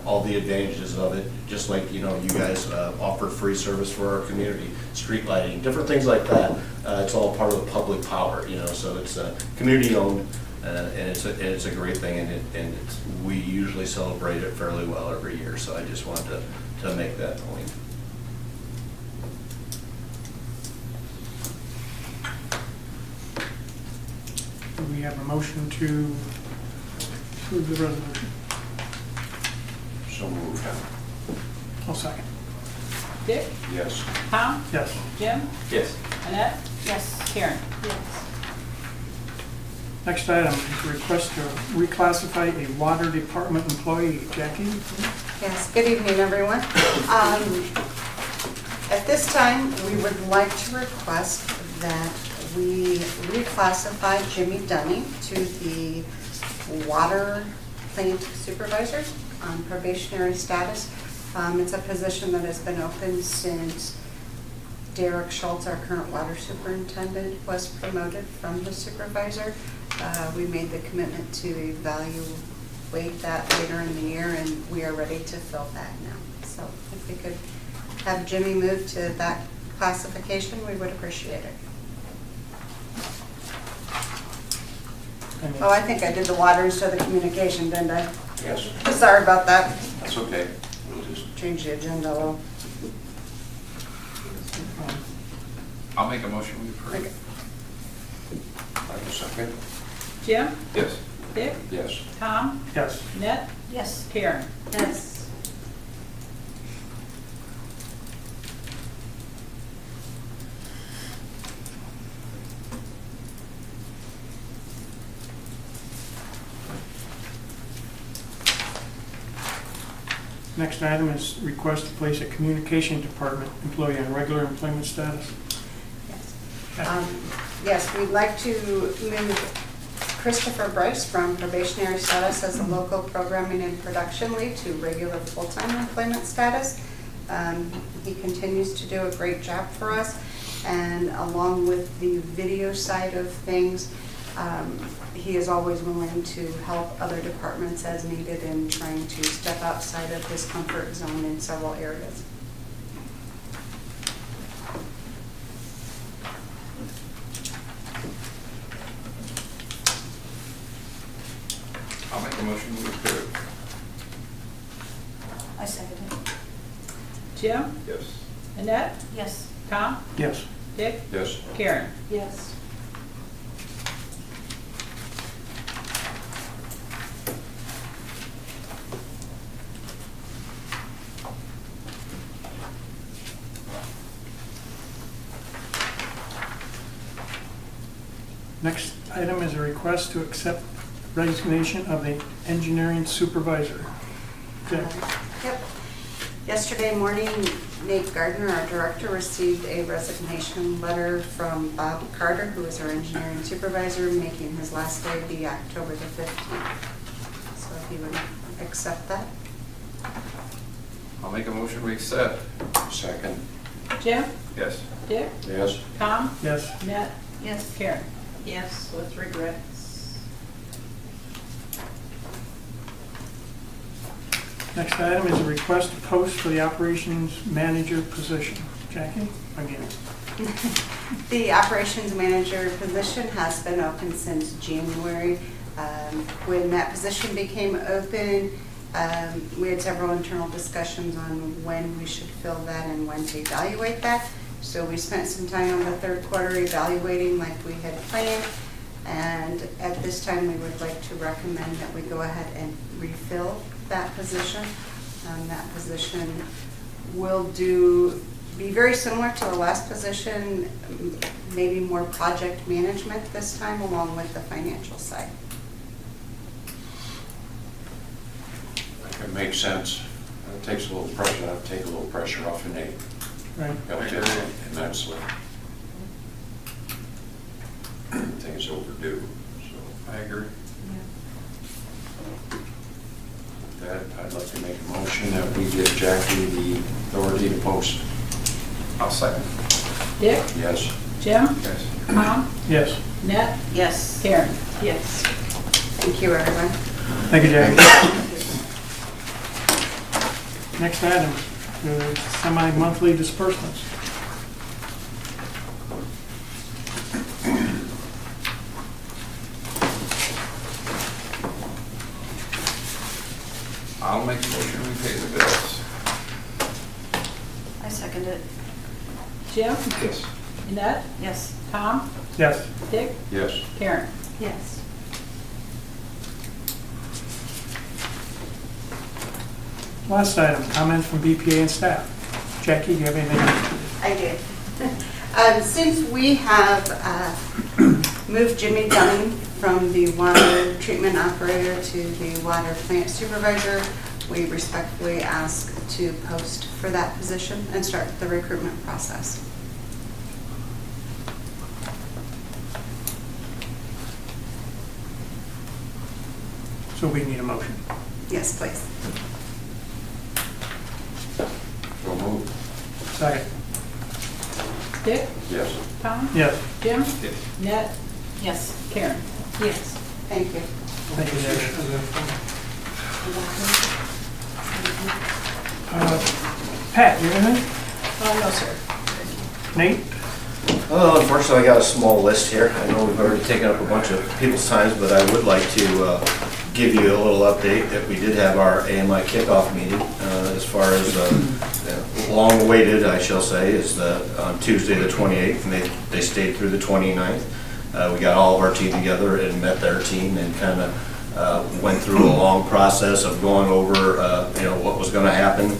all the advantages of it, just like, you know, you guys offer free service for our community, street lighting, different things like that. It's all part of the public power, you know, so it's community owned, and it's a great thing, and we usually celebrate it fairly well every year, so I just wanted to make that point. Do we have a motion to approve the resolution? So moved. I'll second. Dick? Yes. Tom? Yes. Jim? Yes. Annette? Yes. Karen? Next item is request to reclassify a water department employee. Jackie? Yes, good evening, everyone. At this time, we would like to request that we reclassify Jimmy Dunning to the water plant supervisor on probationary status. It's a position that has been open since Derek Schultz, our current water superintendent, was promoted from the supervisor. We made the commitment to evaluate that later in the year, and we are ready to fill that now. So if we could have Jimmy move to that classification, we would appreciate it. Oh, I think I did the water instead of the communication, didn't I? Yes, Sorry about that. that's okay. We'll just, Change the agenda a little. I'll make a motion we approve. Okay. I have a second. Jim? Yes. Dick? Yes. Tom? Yes. Annette? Yes. Karen? Yes. Next item is request to place a communication department employee on regular employment status. Yes, we'd like to move Christopher Bryce from probationary status as a local programming and production lead to regular full-time employment status. He continues to do a great job for us, and along with the video side of things, he is always willing to help other departments as needed in trying to step outside of his comfort zone in several areas. I'll make a motion we approve. I second it. Jim? Yes. Annette? Yes. Tom? Yes. Dick? Yes. Karen? Yes. Next item is a request to accept resignation of the engineering supervisor. Jack? Yep. Yesterday morning, Nate Gardner, our director, received a resignation letter from Bob Carter, who is our engineering supervisor, making his last day be October the 15th. So if you would accept that. I'll make a motion we accept. Second. Jim? Yes. Dick? Yes. Tom? Yes. Annette? Yes. Karen? Yes, with regrets. Next item is a request to post for the operations manager position. Jackie, again. The operations manager position has been open since January. When that position became open, we had several internal discussions on when we should fill that and when to evaluate that. So we spent some time on the third quarter evaluating like we had planned. And at this time, we would like to recommend that we go ahead and refill that position. That position will be very similar to the last position, maybe more project management this time, along with the financial side. It makes sense. It takes a little pressure, I'll take a little pressure off of Nate. Right. Helped him immensely. Things overdue, so. I agree. With that, I'd like to make a motion that we give Jackie the authority to post. I'll second. Dick? Yes. Jim? Yes. Tom? Yes. Annette? Yes. Karen? Yes. Thank you, everyone. Thank you, Jackie. Next item, the semi-monthly disbursements. I'll make a motion we pay the bills. I second it. Jim? Yes. Annette? Yes. Tom? Yes. Dick? Yes. Karen? Yes. Last item, comments from BPA and staff. Jackie, do you have anything? I did. Since we have moved Jimmy Dunning from the water treatment operator to the water plant supervisor, we respectfully ask to post for that position and start the recruitment process. So we need a motion. Yes, please. So moved. Second. Dick? Yes. Tom? Yes. Jim? Yes. Net? Yes. Karen? Yes, thank you. Thank you, Debbie. Pat, you have anything? No, sir. Nate? Oh, unfortunately, I got a small list here. I know we've already taken up a bunch of people's times, but I would like to give you a little update that we did have our AMI kickoff meeting. As far as long-awaited, I shall say, is on Tuesday the 28th, and they stayed through the 29th. We got all of our team together and met their team and kind of went through a long process of going over, what was going to happen,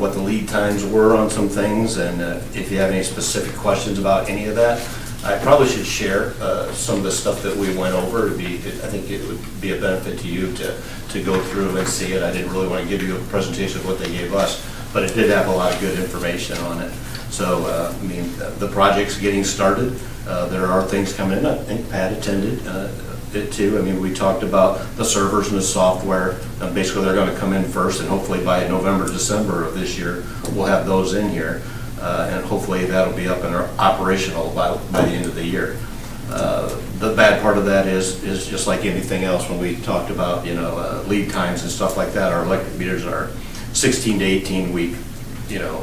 what the lead times were on some things, and if you have any specific questions about any of that, I probably should share some of the stuff that we went over. I think it would be a benefit to you to go through and see it. I didn't really want to give you a presentation of what they gave us, but it did have a lot of good information on it. So, the project's getting started. There are things coming in. I think Pat attended it too. We talked about the servers and the software. Basically, they're going to come in first, and hopefully by November, December of this year, we'll have those in here. And hopefully that'll be up and operational by the end of the year. The bad part of that is just like anything else when we talked about, lead times and stuff like that. Our electric meters are 16 to 18 week,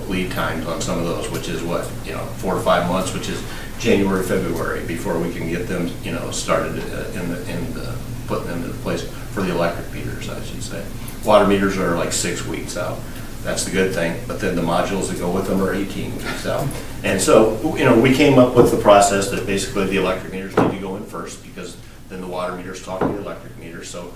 lead times on some of those, which is what, 4 to 5 months, which is January, February, before we can get them, started in putting them into place for the electric meters, I should say. Water meters are like 6 weeks out. That's the good thing, but then the modules that go with them are 18 weeks out. And so, we came up with the process that basically the electric meters need to go in first, because then the water meters talk to the electric meters. So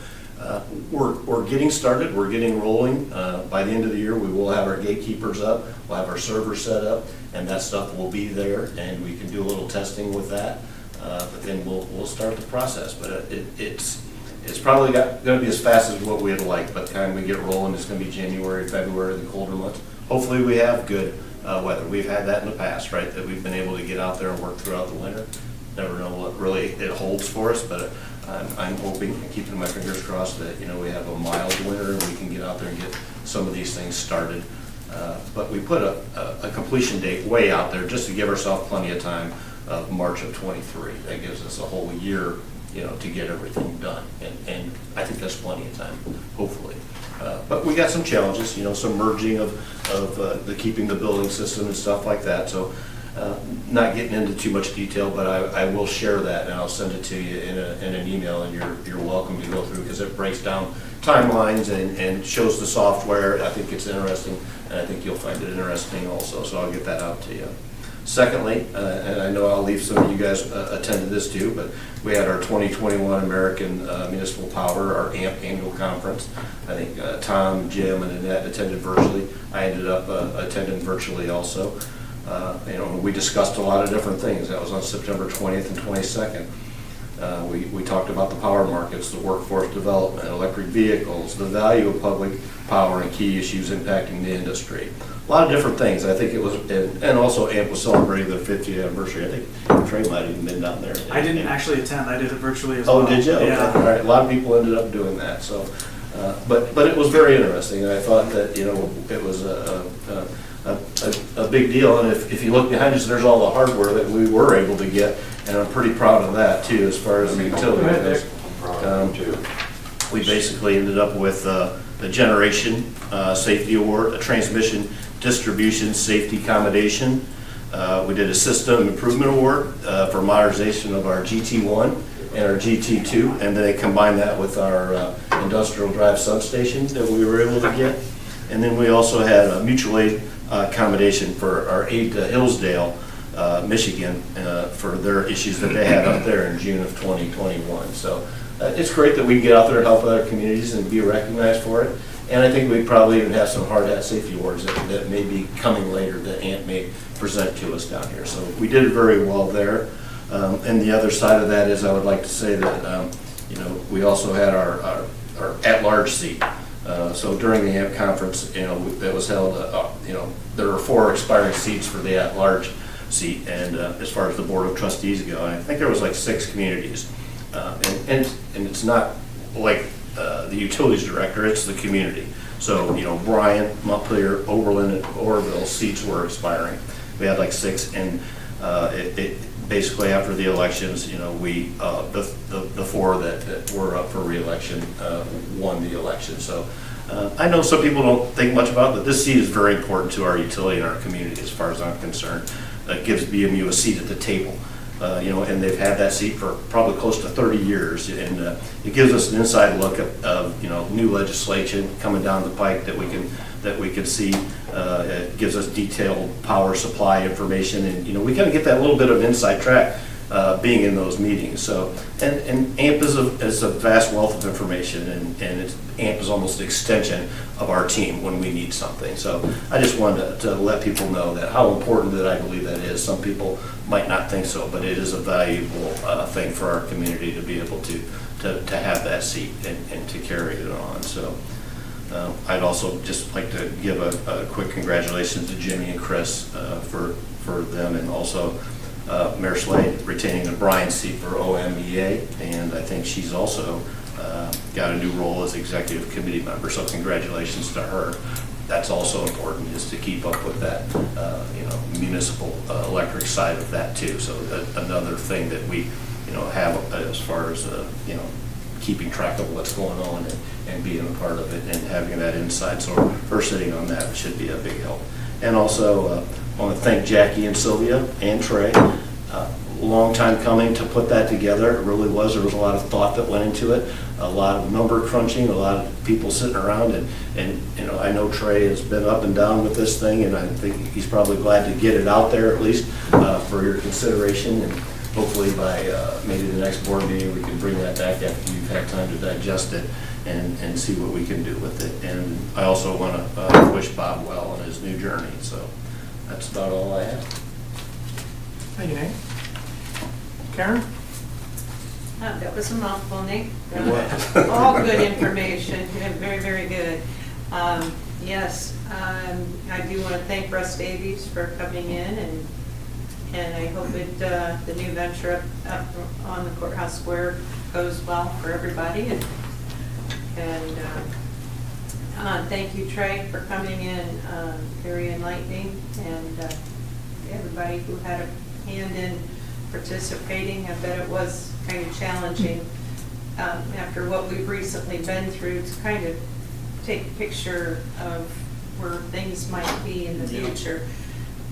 we're getting started, we're getting rolling. By the end of the year, we will have our gatekeepers up, we'll have our servers set up, and that stuff will be there, and we can do a little testing with that. But then we'll start the process. But it's probably going to be as fast as what we'd like. By the time we get rolling, it's going to be January, February, the colder months. Hopefully we have good weather. We've had that in the past, right? That we've been able to get out there and work throughout the winter. Never know what really it holds for us, but I'm hoping and keeping my fingers crossed that, we have a mild winter and we can get out there and get some of these things started. But we put a completion date way out there just to give ourselves plenty of time of March of 23. That gives us a whole year to get everything done. And I think that's plenty of time, hopefully. But we got some challenges, some merging of the keeping the building system and stuff like that. So not getting into too much detail, but I will share that and I'll send it to you in an email, and you're welcome to go through, because it breaks down timelines and shows the software. I think it's interesting, and I think you'll find it interesting also. So I'll get that out to you. Secondly, and I know I'll leave some of you guys attended this too, but we had our 2021 American Municipal Power, our AMP annual conference. I think Tom, Jim, and Annette attended virtually. I ended up attending virtually also. We discussed a lot of different things. That was on September 20th and 22nd. We talked about the power markets, the workforce development, electric vehicles, the value of public power, and key issues impacting the industry. A lot of different things. I think it was, and also AMP was celebrating their 50th anniversary. I think Trey might have even been down there. I didn't actually attend. I did it virtually as well. Oh, did you? Okay. Yeah. All right. A lot of people ended up doing that. So, but it was very interesting. I thought that it was a big deal. And if you look behind us, there's all the hardware that we were able to get, and I'm pretty proud of that too, as far as the utility goes. We basically ended up with the Generation Safety Award, a Transmission Distribution Safety Accommodation. We did a System Improvement Award for modernization of our GT1 and our GT2, and then they combined that with our industrial drive substation that we were able to get. And then we also had a mutual aid accommodation for our aid to Hillsdale, Michigan, for their issues that they had up there in June of 2021. So it's great that we can get out there and help other communities and be recognized for it. And I think we probably even have some hard hat safety awards that may be coming later that AMP may present to us down here. So we did very well there. And the other side of that is, I would like to say that we also had our at-large seat. So during the AMP conference, that was held, there were 4 expiring seats for the at-large seat, and as far as the Board of Trustees go, and I think there was like 6 communities. And it's not like the utilities director, it's the community. So, Bryan, Montpelier, Oberlin, and Oroville seats were expiring. We had like 6, and Basically, after the elections, you know, the four that were up for reelection won the election. So I know some people don't think much about it, but this seat is very important to our utility and our community as far as I'm concerned. It gives BMU a seat at the table. You know, and they've had that seat for probably close to 30 years, and it gives us an inside look of you know, new legislation coming down the pike that we can see. It gives us detailed power supply information, and you know, we kind of get that little bit of inside track being in those meetings. So, and AMP is a vast wealth of information, and AMP is almost an extension of our team when we need something. So I just wanted to let people know that how important that I believe that is. Some people might not think so, but it is a valuable thing for our community to be able to have that seat and to carry it on. So I'd also just like to give a quick congratulations to Jimmy and Chris for them, and also Mayor Slade retaining the Bryan seat for OMEA, and I think she's also got a new role as executive committee member, so congratulations to her. That's also important, is to keep up with that, you know, municipal electric side of that too. So another thing that we, you know, have as far as, you know, keeping track of what's going on and being a part of it and having that insight. So her sitting on that should be a big help. And also, I want to thank Jackie and Sylvia and Trey. Long time coming to put that together. It really was. There was a lot of thought that went into it, a lot of number crunching, a lot of people sitting around, and you know, I know Trey has been up and down with this thing, and I think he's probably glad to get it out there at least for your consideration, and hopefully by maybe the next board meeting we can bring that back after you've had time to digest it and see what we can do with it. And I also want to wish Bob well on his new journey. So that's about all I have. Thank you, Nate. Karen? That was a mouthful, Nick. It was. All good information, very, very good. Yes, I do want to thank Russ Davies for coming in, and I hope the new venture up on the courthouse square goes well for everybody. And thank you, Trey, for coming in, very enlightening, and everybody who had a hand in participating. I bet it was kind of challenging after what we've recently been through to kind of take a picture of where things might be in the future,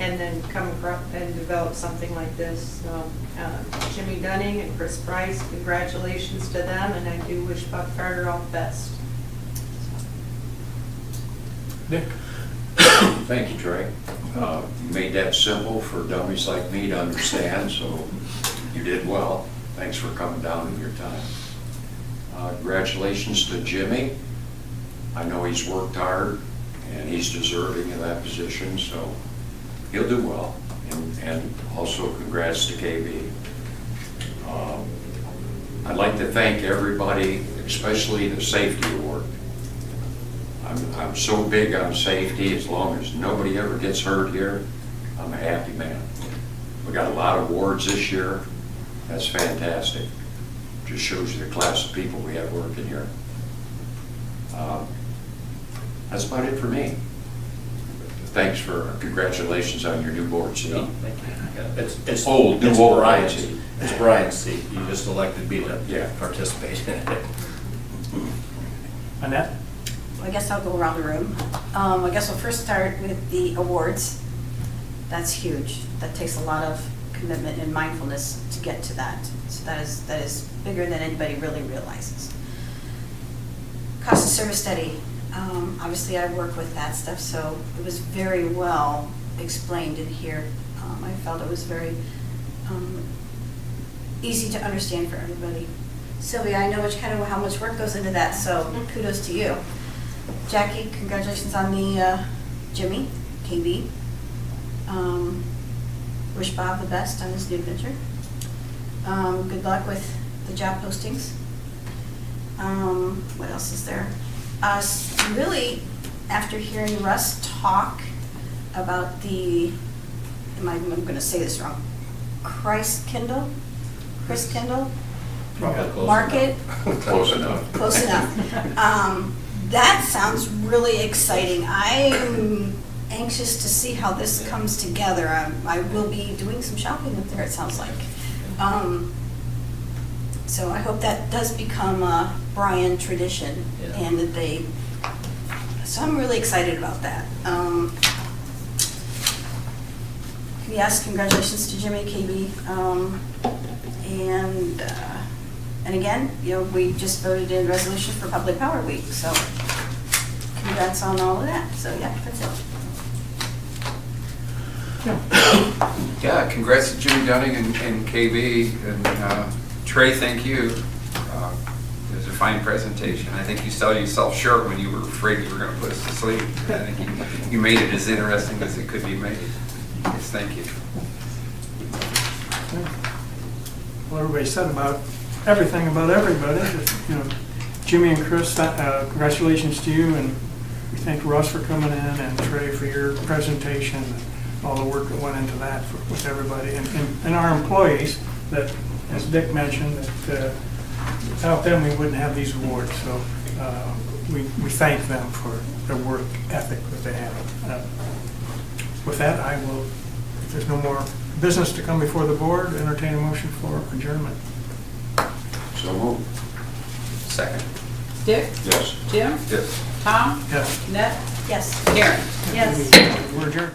and then come across and develop something like this. So Jimmy Dunning and Chris Price, congratulations to them, and I do wish Buck Carter all the best. Nick? Thank you, Trey. You made that simple for dummies like me to understand, so you did well. Thanks for coming down in your time. Congratulations to Jimmy. I know he's worked hard and he's deserving of that position, so he'll do well. And also congrats to KB. I'd like to thank everybody, especially the safety award. I'm so big on safety. As long as nobody ever gets hurt here, I'm a happy man. We got a lot of awards this year. That's fantastic. Just shows you the class of people we have working here. That's about it for me. Thanks congratulations on your new board seat. No, thank you. It's old, new it's old Bryan's seat. seat. It's Bryan's seat. You just elected me to Yeah. participate in it. Annette? I guess I'll go around the room. I guess we'll first start with the awards. That's huge. That takes a lot of commitment and mindfulness to get to that. So that is bigger than anybody really realizes. Cost of service study. Obviously, I work with that stuff, so it was very well explained in here. I felt it was very easy to understand for everybody. Sylvia, I know how much work goes into that, so kudos to you. Jackie, congratulations on the Jimmy, KB. Wish Bob the best on his new venture. Good luck with the job postings. What else is there? Really, after hearing Russ talk about the, I'm going to say this wrong, Chris Kindle Probably close market. Close enough. Close enough. That sounds really exciting. I'm anxious to see how this comes together. I will be doing some shopping up there, it sounds like. So I hope that does become a Bryan tradition, and that they, so I'm really excited about that. Yes, congratulations to Jimmy, KB. And again, you know, we just voted in resolution for Public Power Week, so congrats on all of that. So yeah, that's it. Yeah, congrats to Jimmy Dunning and KB, and Trey, thank you. It was a fine presentation. I think you sell yourself short when you were afraid you were going to put us to sleep. I think you made it as interesting as it could be made. Yes, thank you. Well, everybody said about everything about everybody. You know, Jimmy and Chris, congratulations to you, and we thank Russ for coming in, and Trey for your presentation, and all the work that went into that with everybody, and our employees that, as Dick mentioned, that without them we wouldn't have these awards. So we thank them for their work ethic that they have. With that, I will, if there's no more business to come before the board, entertain a motion for adjournment. So moved. Second. Dick? Yes. Jim? Yes. Tom? Yes. Ned? Yes. Karen? Yes. We're adjourned.